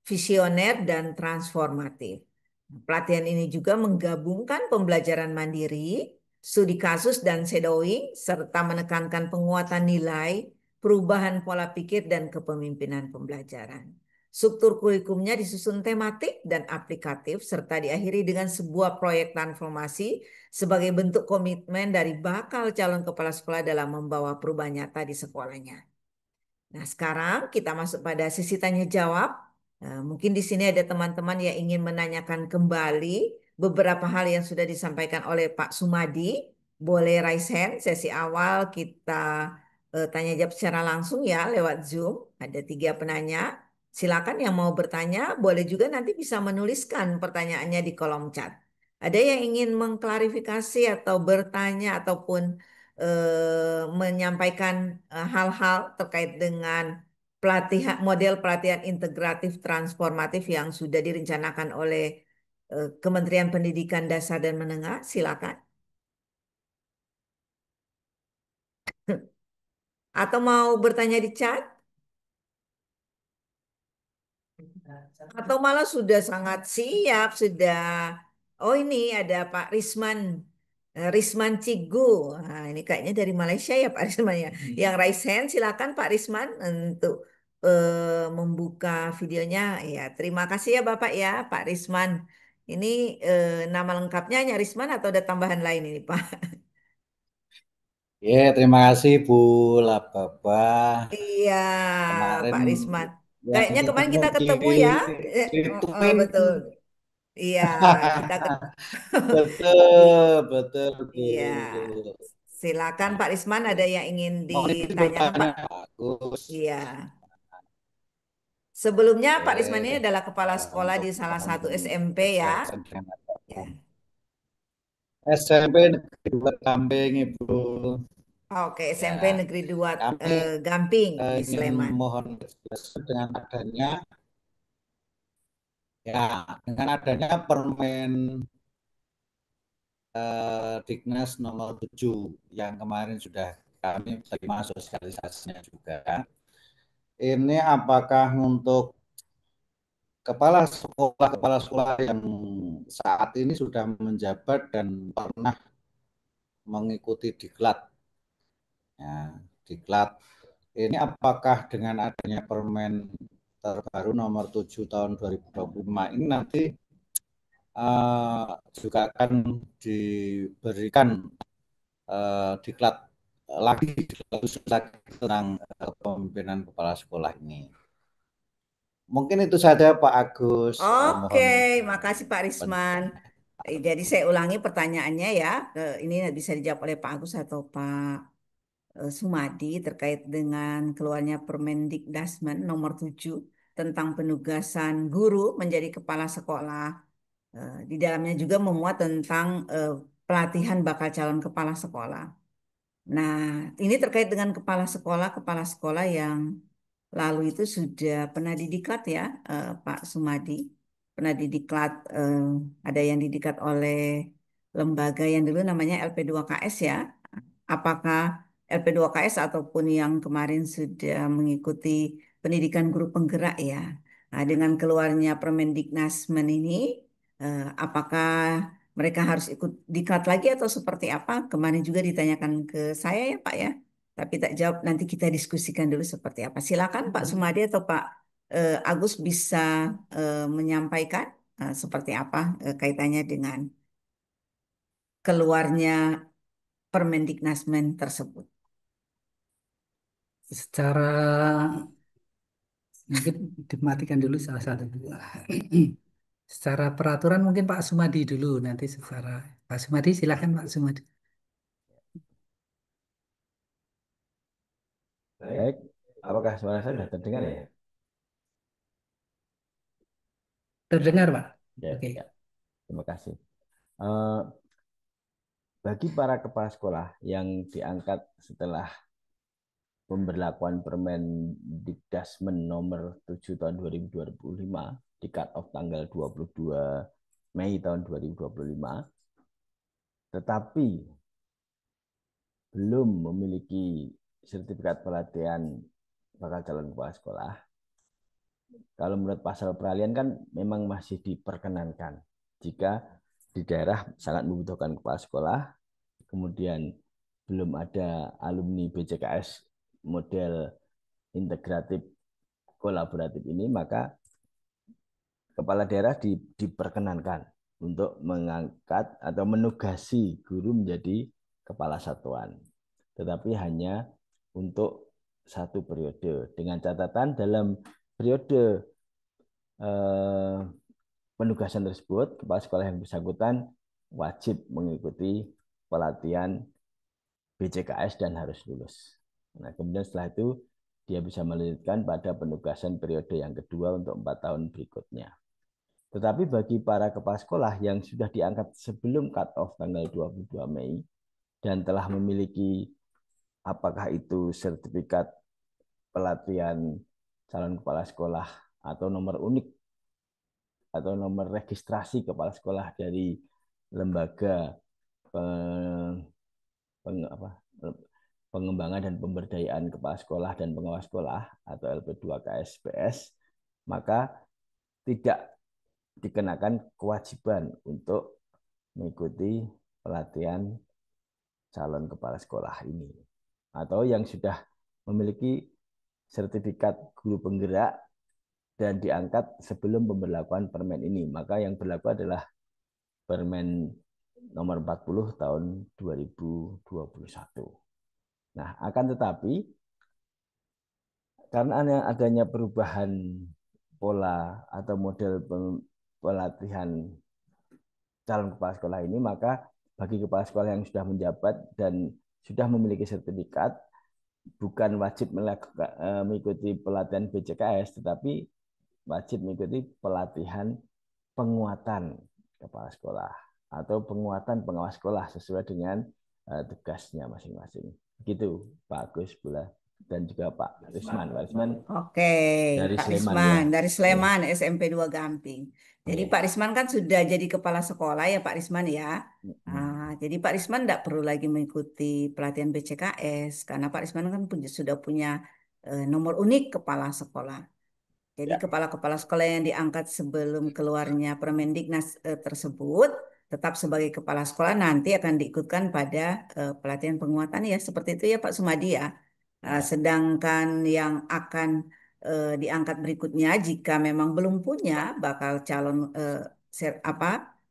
visioner dan transformatif. Pelatihan ini juga menggabungkan pembelajaran mandiri, studi kasus dan shadowing, serta menekankan penguatan nilai, perubahan pola pikir, dan kepemimpinan pembelajaran. Struktur kurikulumnya disusun tematik dan aplikatif, serta diakhiri dengan sebuah proyek transformasi sebagai bentuk komitmen dari bakal calon kepala sekolah dalam membawa perubahan nyata di sekolahnya. Nah, sekarang kita masuk pada sesi tanya jawab. Mungkin di sini ada teman-teman yang ingin menanyakan kembali beberapa hal yang sudah disampaikan oleh Pak Sumadi. boleh raise hand sesi awal kita tanya jawab secara langsung ya lewat Zoom. Ada 3 penanya. Silakan yang mau bertanya, boleh juga nanti bisa menuliskan pertanyaannya di kolom chat. Ada yang ingin mengklarifikasi atau bertanya ataupun menyampaikan hal-hal terkait dengan pelatihan model pelatihan integratif transformatif yang sudah direncanakan oleh Kementerian Pendidikan Dasar dan Menengah, silakan. Atau mau bertanya di chat? Atau malah sudah sangat siap, sudah. Oh ini ada Pak Risman, Risman Cigu. Nah, ini kayaknya dari Malaysia ya Pak Risman ya. Yang raise hand silakan Pak Risman untuk membuka videonya. Ya, terima kasih ya Bapak ya Pak Risman. Ini nama lengkapnya hanya Risman atau ada tambahan lain ini Pak? Ya, terima kasih Bu Lababa. Iya, Kemarin Pak Risman. yang Kayaknya kemarin ketemu kita di ketemu ya. Twin. Betul. Iya, kita Betul, I- betul Bu. iya. Silakan Pak Risman, ada yang ingin Mau itu ditanyakan bertanya Pak? bagus. Iya. Sebelumnya Pak Risman ini Eh, adalah kepala sekolah untuk di salah satu SMP ya. berkaitan dengan Ya. SMP Negeri 2 Kambing Ibu. Oke, SMP Ya, Negeri 2 kami Gamping di ingin Sleman. mohon dengan adanya ya dengan adanya Permen Dignas nomor 7 yang kemarin sudah kami terima sosialisasinya juga. Ini apakah untuk kepala sekolah yang saat ini sudah menjabat dan pernah mengikuti diklat, ya, diklat ini apakah dengan adanya Permen terbaru nomor 7 tahun 2025 ini nanti juga akan diberikan diklat lagi khusus lagi tentang kepemimpinan kepala sekolah ini. Mungkin itu saja Pak Agus. Oke, Mohon makasih Pak Risman. penjelasannya. Jadi saya ulangi pertanyaannya ya. Ini bisa dijawab oleh Pak Agus atau Pak Sumadi terkait dengan keluarnya Permendikdasmen nomor 7 tentang penugasan guru menjadi kepala sekolah. Di dalamnya juga memuat tentang pelatihan bakal calon kepala sekolah. Nah, ini terkait dengan kepala sekolah yang lalu itu sudah pernah didiklat ya, Pak Sumadi. Pernah didiklat, ada yang didiklat oleh lembaga yang dulu namanya LP2KS ya. Apakah LP2KS ataupun yang kemarin sudah mengikuti pendidikan guru penggerak ya. Nah, dengan keluarnya Permendiknasmen ini, apakah mereka harus ikut diklat lagi atau seperti apa? Kemarin juga ditanyakan ke saya ya Pak ya. Tapi tak jawab, nanti kita diskusikan dulu seperti apa. Silakan Pak Sumadi atau Pak Agus bisa menyampaikan seperti apa kaitannya dengan keluarnya Permendiknasmen tersebut. Secara mungkin dimatikan dulu salah satu. Secara peraturan mungkin Pak Sumadi dulu nanti secara Pak Sumadi silakan Pak Sumadi. Baik, apakah suara saya sudah terdengar ya? Terdengar Pak? Ya, Oke. ya. Terima kasih. Eh, bagi para kepala sekolah yang diangkat setelah pemberlakuan Permendikdasmen nomor 7 tahun 2025 di cut off tanggal 22 Mei tahun 2025, tetapi belum memiliki sertifikat pelatihan bakal calon kepala sekolah. Kalau menurut pasal peralihan kan memang masih diperkenankan jika di daerah sangat membutuhkan kepala sekolah, kemudian belum ada alumni BCKS model integratif kolaboratif ini, maka kepala daerah diperkenankan untuk mengangkat atau menugasi guru menjadi kepala satuan. Tetapi hanya untuk satu periode. Dengan catatan dalam periode penugasan tersebut, kepala sekolah yang bersangkutan wajib mengikuti pelatihan BCKS dan harus lulus. Nah, kemudian setelah itu dia bisa melanjutkan pada penugasan periode yang kedua untuk 4 tahun berikutnya. Tetapi bagi para kepala sekolah yang sudah diangkat sebelum cut-off tanggal 22 Mei dan telah memiliki apakah itu sertifikat pelatihan calon kepala sekolah atau nomor unik atau nomor registrasi kepala sekolah dari lembaga pengembangan dan pemberdayaan kepala sekolah dan pengawas sekolah atau LP2KSPS, maka tidak dikenakan kewajiban untuk mengikuti pelatihan calon kepala sekolah ini. Atau yang sudah memiliki sertifikat guru penggerak dan diangkat sebelum pemberlakuan permen ini, maka yang berlaku adalah Permen nomor 40 tahun 2021. Nah, akan tetapi karena adanya perubahan pola atau model pelatihan calon kepala sekolah ini, maka bagi kepala sekolah yang sudah menjabat dan sudah memiliki sertifikat, bukan wajib mengikuti pelatihan BCKS, tetapi wajib mengikuti pelatihan penguatan kepala sekolah atau penguatan pengawas sekolah sesuai dengan tugasnya masing-masing. Begitu Pak Agus Bula dan juga Pak Risman. Pak Risman Oke, dari Pak Sleman Risman, ya. dari Sleman, SMP 2 Gamping. Jadi Ya. Pak Risman kan sudah jadi kepala sekolah ya Pak Risman ya. Jadi Pak Risman tidak perlu lagi mengikuti pelatihan BCKS karena Pak Risman kan sudah punya nomor unik kepala sekolah. Jadi Ya. kepala-kepala sekolah yang diangkat sebelum keluarnya Permendiknas tersebut tetap sebagai kepala sekolah nanti akan diikutkan pada pelatihan penguatan ya seperti itu ya Pak Sumadi ya. Sedangkan yang akan diangkat berikutnya jika memang belum punya bakal calon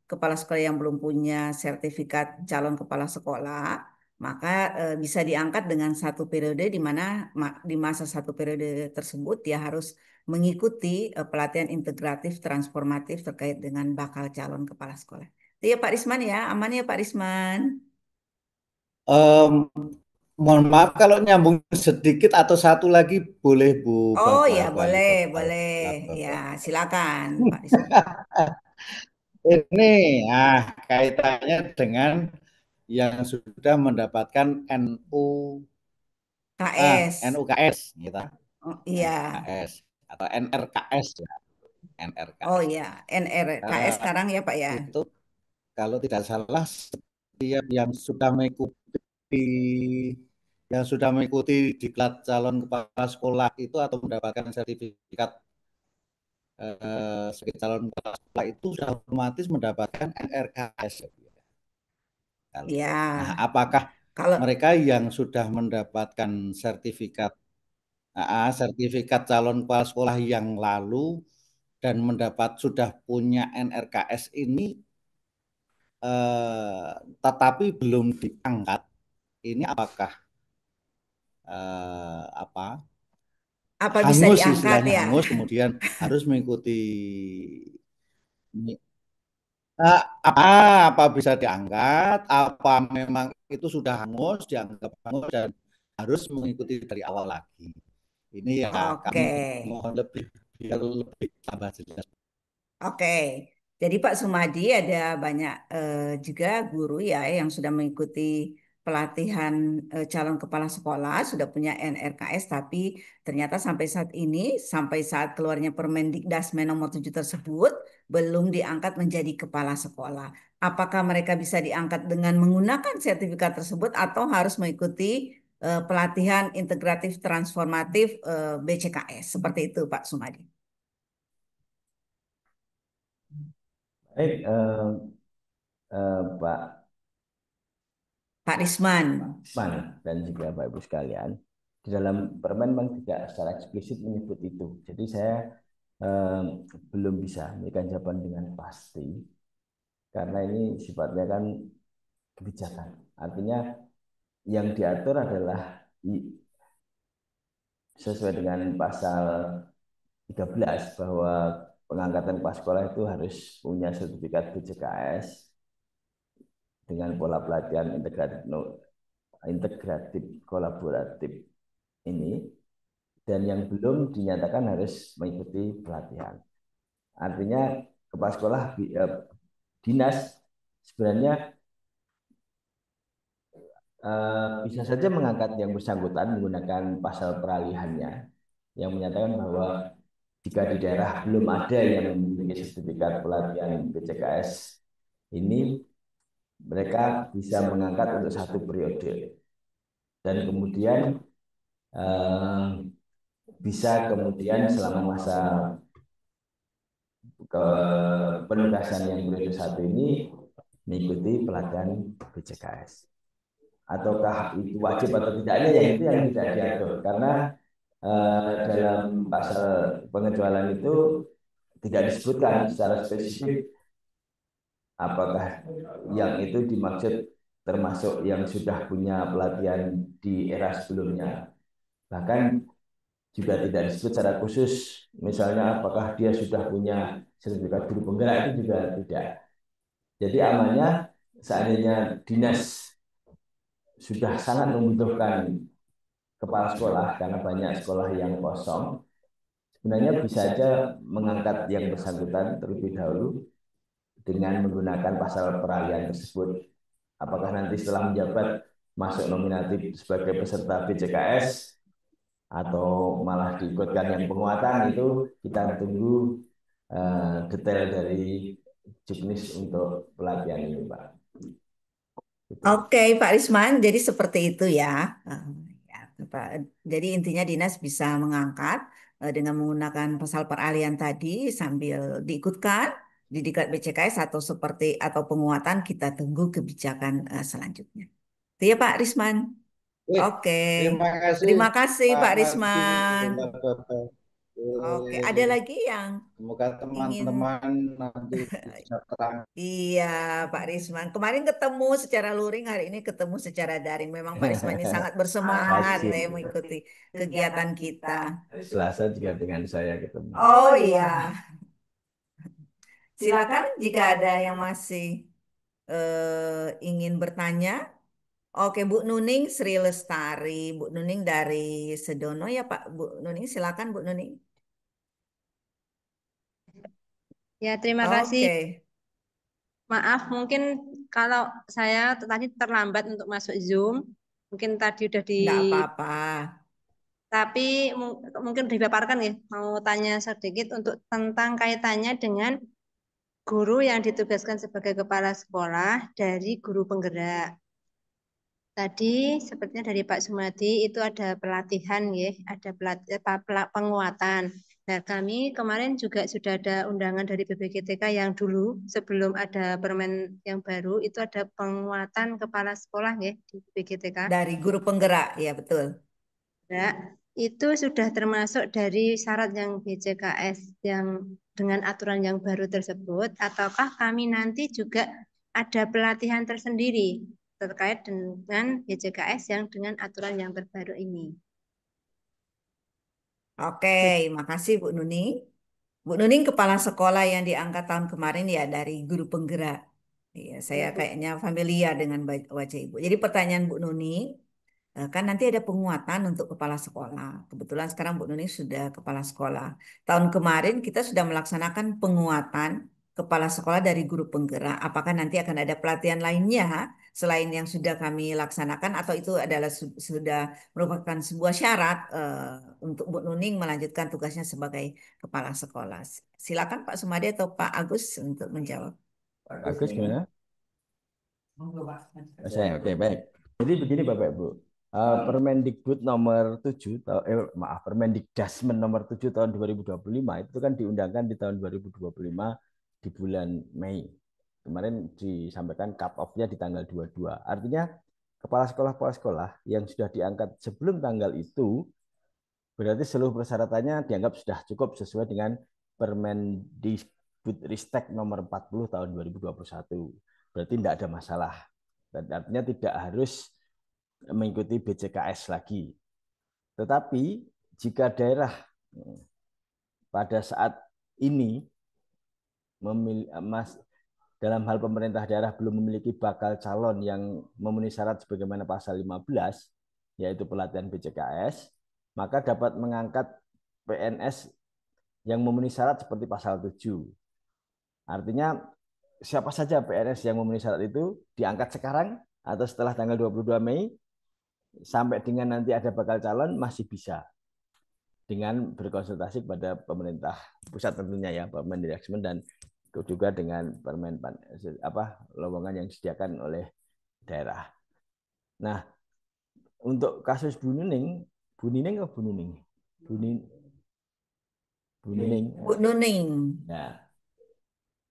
kepala sekolah yang belum punya sertifikat calon kepala sekolah maka bisa diangkat dengan satu periode di mana di masa satu periode tersebut dia harus mengikuti pelatihan integratif transformatif terkait dengan bakal calon kepala sekolah. Itu ya Pak Risman ya, aman ya Pak Risman. Mohon maaf kalau nyambung sedikit atau satu lagi boleh Bu Oh ya Bapak Wali boleh, Kota. boleh. Ya silakan Pak Risman. Ini kaitannya dengan yang sudah mendapatkan KS. NUKS gitu. Oh iya. NUKS atau NRKS ya. Oh NRKS. iya, NRKS sekarang ya Pak ya. Itu kalau tidak salah setiap yang sudah mengikuti diklat calon kepala sekolah itu atau mendapatkan sertifikat sebagai calon kepala sekolah itu sudah otomatis mendapatkan NRKS. Iya. Nah, apakah Kalau mereka yang sudah mendapatkan sertifikat calon kepala sekolah yang lalu dan sudah punya NRKS ini tetapi belum diangkat, ini apakah apa bisa hangus diangkat istilahnya ya? hangus kemudian harus mengikuti apa bisa diangkat, apa memang itu sudah hangus, dianggap hangus dan harus mengikuti dari awal lagi. Ini ya kami Oke. mohon biar lebih tambah jelas. Oke, jadi Pak Sumadi ada banyak juga guru ya yang sudah mengikuti pelatihan calon kepala sekolah, sudah punya NRKS, tapi ternyata sampai saat ini, sampai saat keluarnya Permendikdasmen nomor 7 tersebut, belum diangkat menjadi kepala sekolah. Apakah mereka bisa diangkat dengan menggunakan sertifikat tersebut atau harus mengikuti pelatihan integratif transformatif BCKS? Seperti itu Pak Sumadi. Baik, Pak Pak Risman. Risman dan juga Bapak Ibu sekalian, di dalam permen memang tidak secara eksplisit menyebut itu. Jadi saya belum bisa memberikan jawaban dengan pasti karena ini sifatnya kan kebijakan. Artinya yang diatur adalah sesuai dengan pasal 13 bahwa pengangkatan kepala sekolah itu harus punya sertifikat BCKS dengan pola pelatihan integratif kolaboratif ini, dan yang belum dinyatakan harus mengikuti pelatihan. Artinya kepala sekolah dinas sebenarnya bisa saja mengangkat yang bersangkutan menggunakan pasal peralihannya yang menyatakan bahwa jika di daerah belum ada yang memiliki sertifikat pelatihan BCKS ini, mereka bisa mengangkat untuk satu periode dan kemudian bisa kemudian selama masa ke penugasan yang periode satu ini mengikuti pelatihan BCKS. Ataukah itu wajib atau tidaknya, yang itu yang tidak diatur karena dalam pasal pengecualian itu tidak disebutkan secara spesifik apakah yang itu dimaksud termasuk yang sudah punya pelatihan di era sebelumnya. Bahkan juga tidak disebut secara khusus, misalnya apakah dia sudah punya sertifikat guru penggerak, itu juga tidak. Jadi amannya seandainya dinas sudah sangat membutuhkan kepala sekolah karena banyak sekolah yang kosong, sebenarnya bisa saja mengangkat yang bersangkutan terlebih dahulu dengan menggunakan pasal peralihan tersebut. Apakah nanti setelah menjabat masuk nominatif sebagai peserta BCKS atau malah diikutkan yang penguatan, itu kita tunggu detail dari Juknis untuk pelatihan ini, Pak. Oke, Pak Risman, jadi seperti itu ya. Ya, Pak. Jadi intinya dinas bisa mengangkat dengan menggunakan pasal peralihan tadi sambil diikutkan di diklat BCKS atau seperti atau penguatan, kita tunggu kebijakan selanjutnya. Itu ya Pak Risman. Oke, Terima kasih terima kasih Pak Pak Nardi, Risman. Bapak-bapak. Oke, ada lagi yang Semoga ingin. teman-teman nanti bisa terang. Iya, Pak Risman. Kemarin ketemu secara luring, hari ini ketemu secara daring. Memang Pak Risman ini sangat bersemangat Asik. ya mengikuti kegiatan kita. Selasa juga dengan saya ketemu. Oh iya, silakan jika ada yang masih ingin bertanya. Oke, Bu Nuning Sri Lestari, Bu Nuning dari Sedono ya Pak. Bu Nuning, silakan Bu Nuning. Ya, terima kasih. Oke, Maaf, mungkin kalau saya tadi terlambat untuk masuk Zoom, mungkin tadi udah di, nggak apa-apa. tapi mungkin dipaparkan ya, mau tanya sedikit untuk tentang kaitannya dengan guru yang ditugaskan sebagai kepala sekolah dari guru penggerak. Tadi sepertinya dari Pak Sumadi itu ada pelatihan ya, ada penguatan. Nah, kami kemarin juga sudah ada undangan dari BPGTK yang dulu sebelum ada permen yang baru itu ada penguatan kepala sekolah ya di BPGTK. Dari guru penggerak, ya betul. Nah, itu sudah termasuk dari syarat yang BCKS yang dengan aturan yang baru tersebut, ataukah kami nanti juga ada pelatihan tersendiri terkait dengan BCKS yang dengan aturan yang terbaru ini? Oke, makasih Bu Nuning. Bu Nuning kepala sekolah yang diangkat tahun kemarin ya dari guru penggerak. Iya, saya kayaknya familiar dengan wajah Ibu. Jadi pertanyaan Bu Nuning, kan nanti ada penguatan untuk kepala sekolah. Kebetulan sekarang Bu Nuning sudah kepala sekolah. Tahun kemarin kita sudah melaksanakan penguatan kepala sekolah dari guru penggerak. Apakah nanti akan ada pelatihan lainnya selain yang sudah kami laksanakan atau itu adalah sudah merupakan sebuah syarat untuk Bu Nuning melanjutkan tugasnya sebagai kepala sekolah? Silakan Pak Sumadi atau Pak Agus untuk menjawab. Bagus gimana? Saya oke, baik. Jadi begini Bapak Ibu. Permendikbud nomor 7 Permendikdasmen nomor 7 tahun 2025 itu kan diundangkan di tahun 2025 di bulan Mei. Kemarin disampaikan cut off-nya di tanggal 22. Artinya kepala sekolah yang sudah diangkat sebelum tanggal itu berarti seluruh persyaratannya dianggap sudah cukup sesuai dengan Permendikbudristek nomor 40 tahun 2021. Berarti tidak ada masalah. Dan artinya tidak harus mengikuti BCKS lagi. Tetapi jika daerah pada saat ini dalam hal pemerintah daerah belum memiliki bakal calon yang memenuhi syarat sebagaimana pasal 15, yaitu pelatihan BCKS, maka dapat mengangkat PNS yang memenuhi syarat seperti pasal 7. Artinya siapa saja PNS yang memenuhi syarat itu diangkat sekarang atau setelah tanggal 22 Mei sampai dengan nanti ada bakal calon masih bisa dengan berkonsultasi kepada pemerintah pusat tentunya ya, Pak Mendagri, dan juga dengan permen lowongan yang disediakan oleh daerah. Nah, untuk kasus Bu Nuning atau Bu Nuning? Bu Nuning. Bu Nuning. Nah,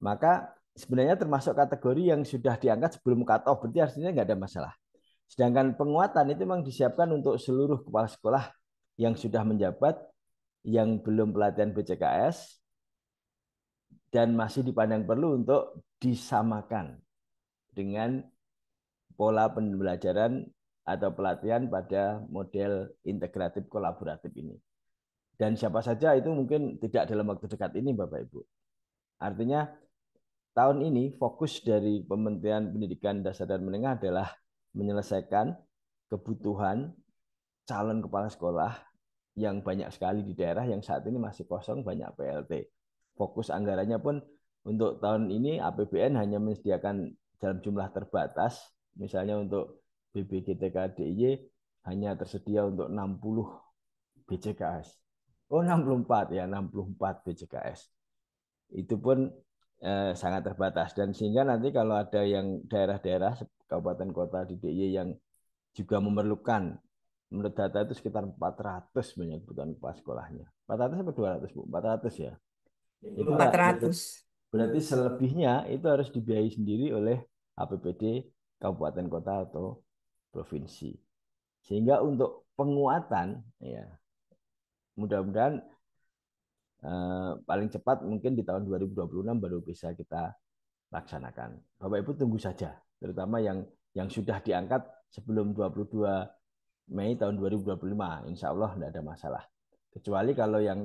maka sebenarnya termasuk kategori yang sudah diangkat sebelum cut off, berarti artinya nggak ada masalah. Sedangkan penguatan itu memang disiapkan untuk seluruh kepala sekolah yang sudah menjabat, yang belum pelatihan BCKS, dan masih dipandang perlu untuk disamakan dengan pola pembelajaran atau pelatihan pada model integratif kolaboratif ini. Dan siapa saja itu mungkin tidak dalam waktu dekat ini, Bapak Ibu. Artinya tahun ini fokus dari Kementerian Pendidikan Dasar dan Menengah adalah menyelesaikan kebutuhan calon kepala sekolah yang banyak sekali di daerah yang saat ini masih kosong, banyak PLT. Fokus anggarannya pun untuk tahun ini APBN hanya menyediakan dalam jumlah terbatas, misalnya untuk BBGTK DIY hanya tersedia untuk 60 BCKS. Oh, 64 ya, 64 BCKS. Itu pun sangat terbatas, dan sehingga nanti kalau ada yang daerah-daerah kabupaten kota di DIY yang juga memerlukan, menurut data itu sekitar 400 banyak kebutuhan kepala sekolahnya. 400 atau 200, Bu? 400 ya. Itu 400. berarti selebihnya itu harus dibiayai sendiri oleh APBD kabupaten kota atau provinsi. Sehingga untuk penguatan ya mudah-mudahan paling cepat mungkin di tahun 2026 baru bisa kita laksanakan. Bapak Ibu tunggu saja, terutama yang sudah diangkat sebelum 22 Mei tahun 2025, insya Allah tidak ada masalah. Kecuali kalau yang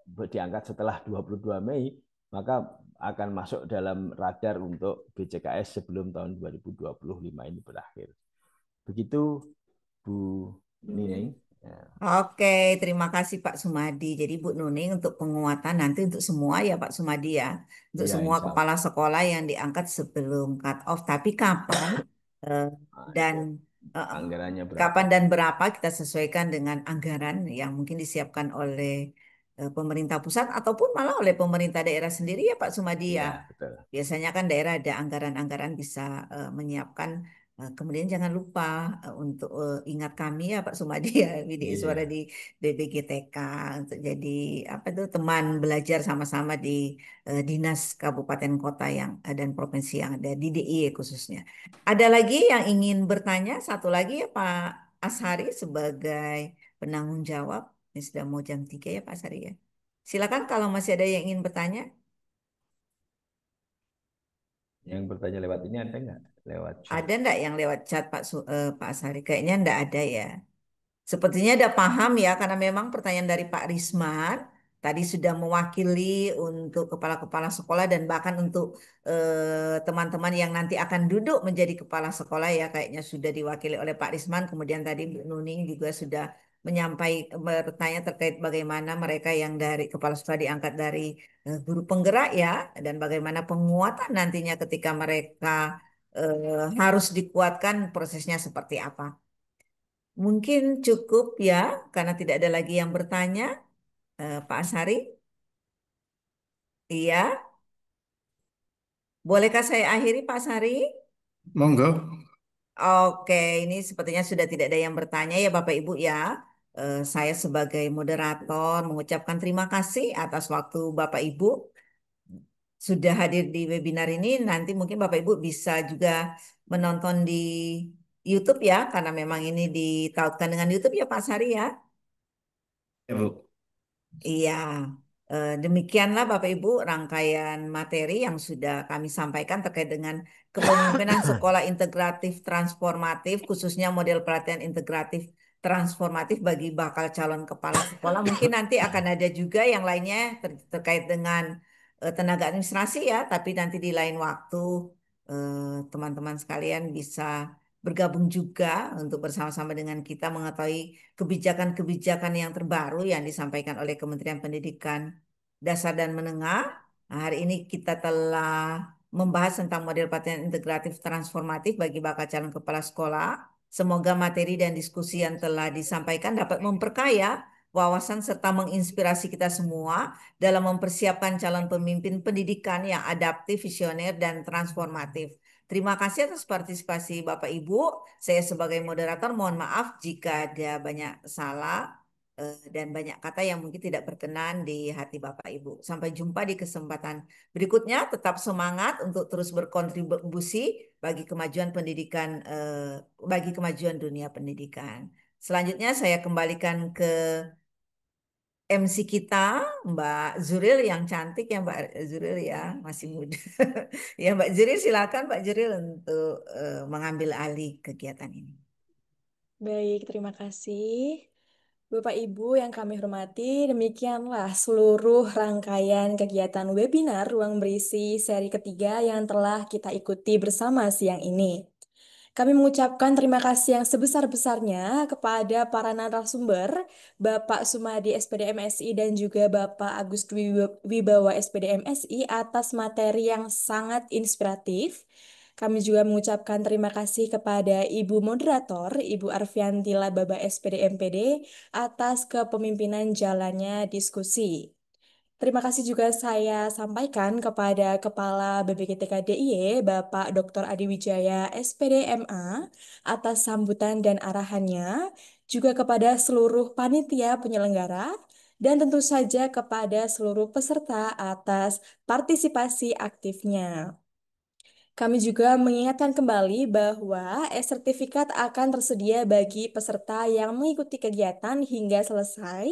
diangkat setelah 22 Mei, maka akan masuk dalam radar untuk BCKS sebelum tahun 2025 ini berakhir. Begitu Bu Nining. Ya. Oke, terima kasih Pak Sumadi. Jadi Bu Nuning untuk penguatan nanti untuk semua ya Pak Sumadi ya. Untuk Ya, semua insya Allah. kepala sekolah yang diangkat sebelum cut off. Tapi kapan eh, Nah, dan anggarannya berapa? kapan dan berapa kita sesuaikan dengan anggaran yang mungkin disiapkan oleh pemerintah pusat ataupun malah oleh pemerintah daerah sendiri ya Pak Sumadi ya. Ya, betul. Biasanya kan daerah ada anggaran-anggaran bisa menyiapkan. Kemudian jangan lupa untuk ingat kami ya Pak Sumadi ya, Widya Suara Iya. di BBGTK untuk jadi apa tuh teman belajar sama-sama di dinas kabupaten kota yang dan provinsi yang ada di DIY khususnya. Ada lagi yang ingin bertanya? Satu lagi ya Pak Ashari sebagai penanggung jawab. Ini sudah mau jam 3 ya Pak Ashari ya. Silakan kalau masih ada yang ingin bertanya. Yang bertanya lewat ini ada nggak? Lewat chat. Ada enggak yang lewat chat Pak Ashari? Kayaknya enggak ada ya. Sepertinya ada paham ya, karena memang pertanyaan dari Pak Risman tadi sudah mewakili untuk kepala-kepala sekolah dan bahkan untuk teman-teman yang nanti akan duduk menjadi kepala sekolah ya, kayaknya sudah diwakili oleh Pak Risman. Kemudian tadi Bu Nuning juga sudah menyampaikan bertanya terkait bagaimana mereka yang dari kepala sekolah diangkat dari guru penggerak ya, dan bagaimana penguatan nantinya ketika mereka harus dikuatkan prosesnya seperti apa. Mungkin cukup ya, karena tidak ada lagi yang bertanya. Pak Asari, iya. Bolehkah saya akhiri, Pak Asari? Monggo. Oke, ini sepertinya sudah tidak ada yang bertanya ya, Bapak Ibu ya. Saya sebagai moderator mengucapkan terima kasih atas waktu Bapak Ibu sudah hadir di webinar ini. Nanti mungkin Bapak Ibu bisa juga menonton di YouTube ya, karena memang ini ditautkan dengan YouTube ya, Pak Asari ya. Ya, Bu. Iya, demikianlah Bapak Ibu rangkaian materi yang sudah kami sampaikan terkait dengan kepemimpinan sekolah integratif transformatif, khususnya model pelatihan integratif transformatif bagi bakal calon kepala sekolah. Mungkin nanti akan ada juga yang lainnya terkait dengan tenaga administrasi ya, tapi nanti di lain waktu teman-teman sekalian bisa bergabung juga untuk bersama-sama dengan kita mengetahui kebijakan-kebijakan yang terbaru yang disampaikan oleh Kementerian Pendidikan Dasar dan Menengah. Nah, hari ini kita telah membahas tentang model pelatihan integratif transformatif bagi bakal calon kepala sekolah. Semoga materi dan diskusi yang telah disampaikan dapat memperkaya wawasan serta menginspirasi kita semua dalam mempersiapkan calon pemimpin pendidikan yang adaptif, visioner, dan transformatif. Terima kasih atas partisipasi Bapak Ibu. Saya sebagai moderator mohon maaf jika ada banyak salah dan banyak kata yang mungkin tidak berkenan di hati Bapak Ibu. Sampai jumpa di kesempatan berikutnya. Tetap semangat untuk terus berkontribusi bagi kemajuan pendidikan, bagi kemajuan dunia pendidikan. Selanjutnya saya kembalikan ke MC kita, Mbak Zuril yang cantik ya Mbak Zuril ya, masih muda. Ya Mbak Zuril, silakan Mbak Zuril untuk mengambil alih kegiatan ini. Baik, terima kasih. Bapak Ibu yang kami hormati, demikianlah seluruh rangkaian kegiatan webinar Ruang Berisi seri ketiga yang telah kita ikuti bersama siang ini. Kami mengucapkan terima kasih yang sebesar-besarnya kepada para narasumber, Bapak Sumadi SPD MSI dan juga Bapak Agus Dwi Wibawa SPD MSI atas materi yang sangat inspiratif. Kami juga mengucapkan terima kasih kepada Ibu Moderator, Ibu Arfianti Lababa SPD MPD, atas kepemimpinan jalannya diskusi. Terima kasih juga saya sampaikan kepada Kepala BPGTK DIY, Bapak Dr. Adi Wijaya, SPD MA, atas sambutan dan arahannya, juga kepada seluruh panitia penyelenggara, dan tentu saja kepada seluruh peserta atas partisipasi aktifnya. Kami juga mengingatkan kembali bahwa e-sertifikat akan tersedia bagi peserta yang mengikuti kegiatan hingga selesai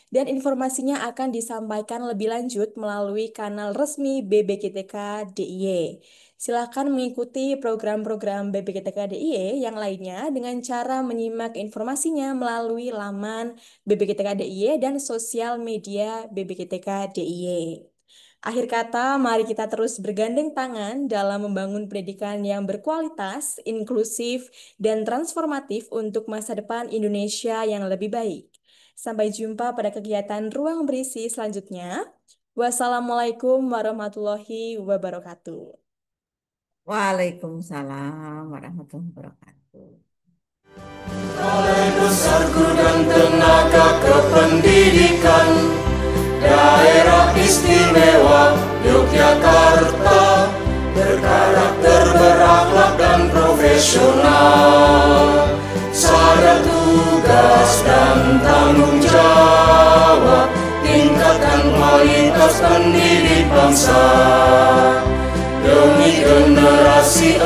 dan informasinya akan disampaikan lebih lanjut melalui kanal resmi BPGTK DIY. Silakan mengikuti program-program BPGTK DIY yang lainnya dengan cara menyimak informasinya melalui laman BPGTK DIY dan sosial media BPGTK DIY. Akhir kata, mari kita terus bergandeng tangan dalam membangun pendidikan yang berkualitas, inklusif, dan transformatif untuk masa depan Indonesia yang lebih baik. Sampai jumpa pada kegiatan Ruang Berisi selanjutnya. Wassalamualaikum warahmatullahi wabarakatuh. Waalaikumsalam warahmatullahi wabarakatuh. Balai Besar Gudang Tenaga Kependidikan Daerah Istimewa Yogyakarta berkarakter berakhlak dan profesional, sadar tugas dan tanggung jawab, tingkatkan kualitas pendidik bangsa demi generasi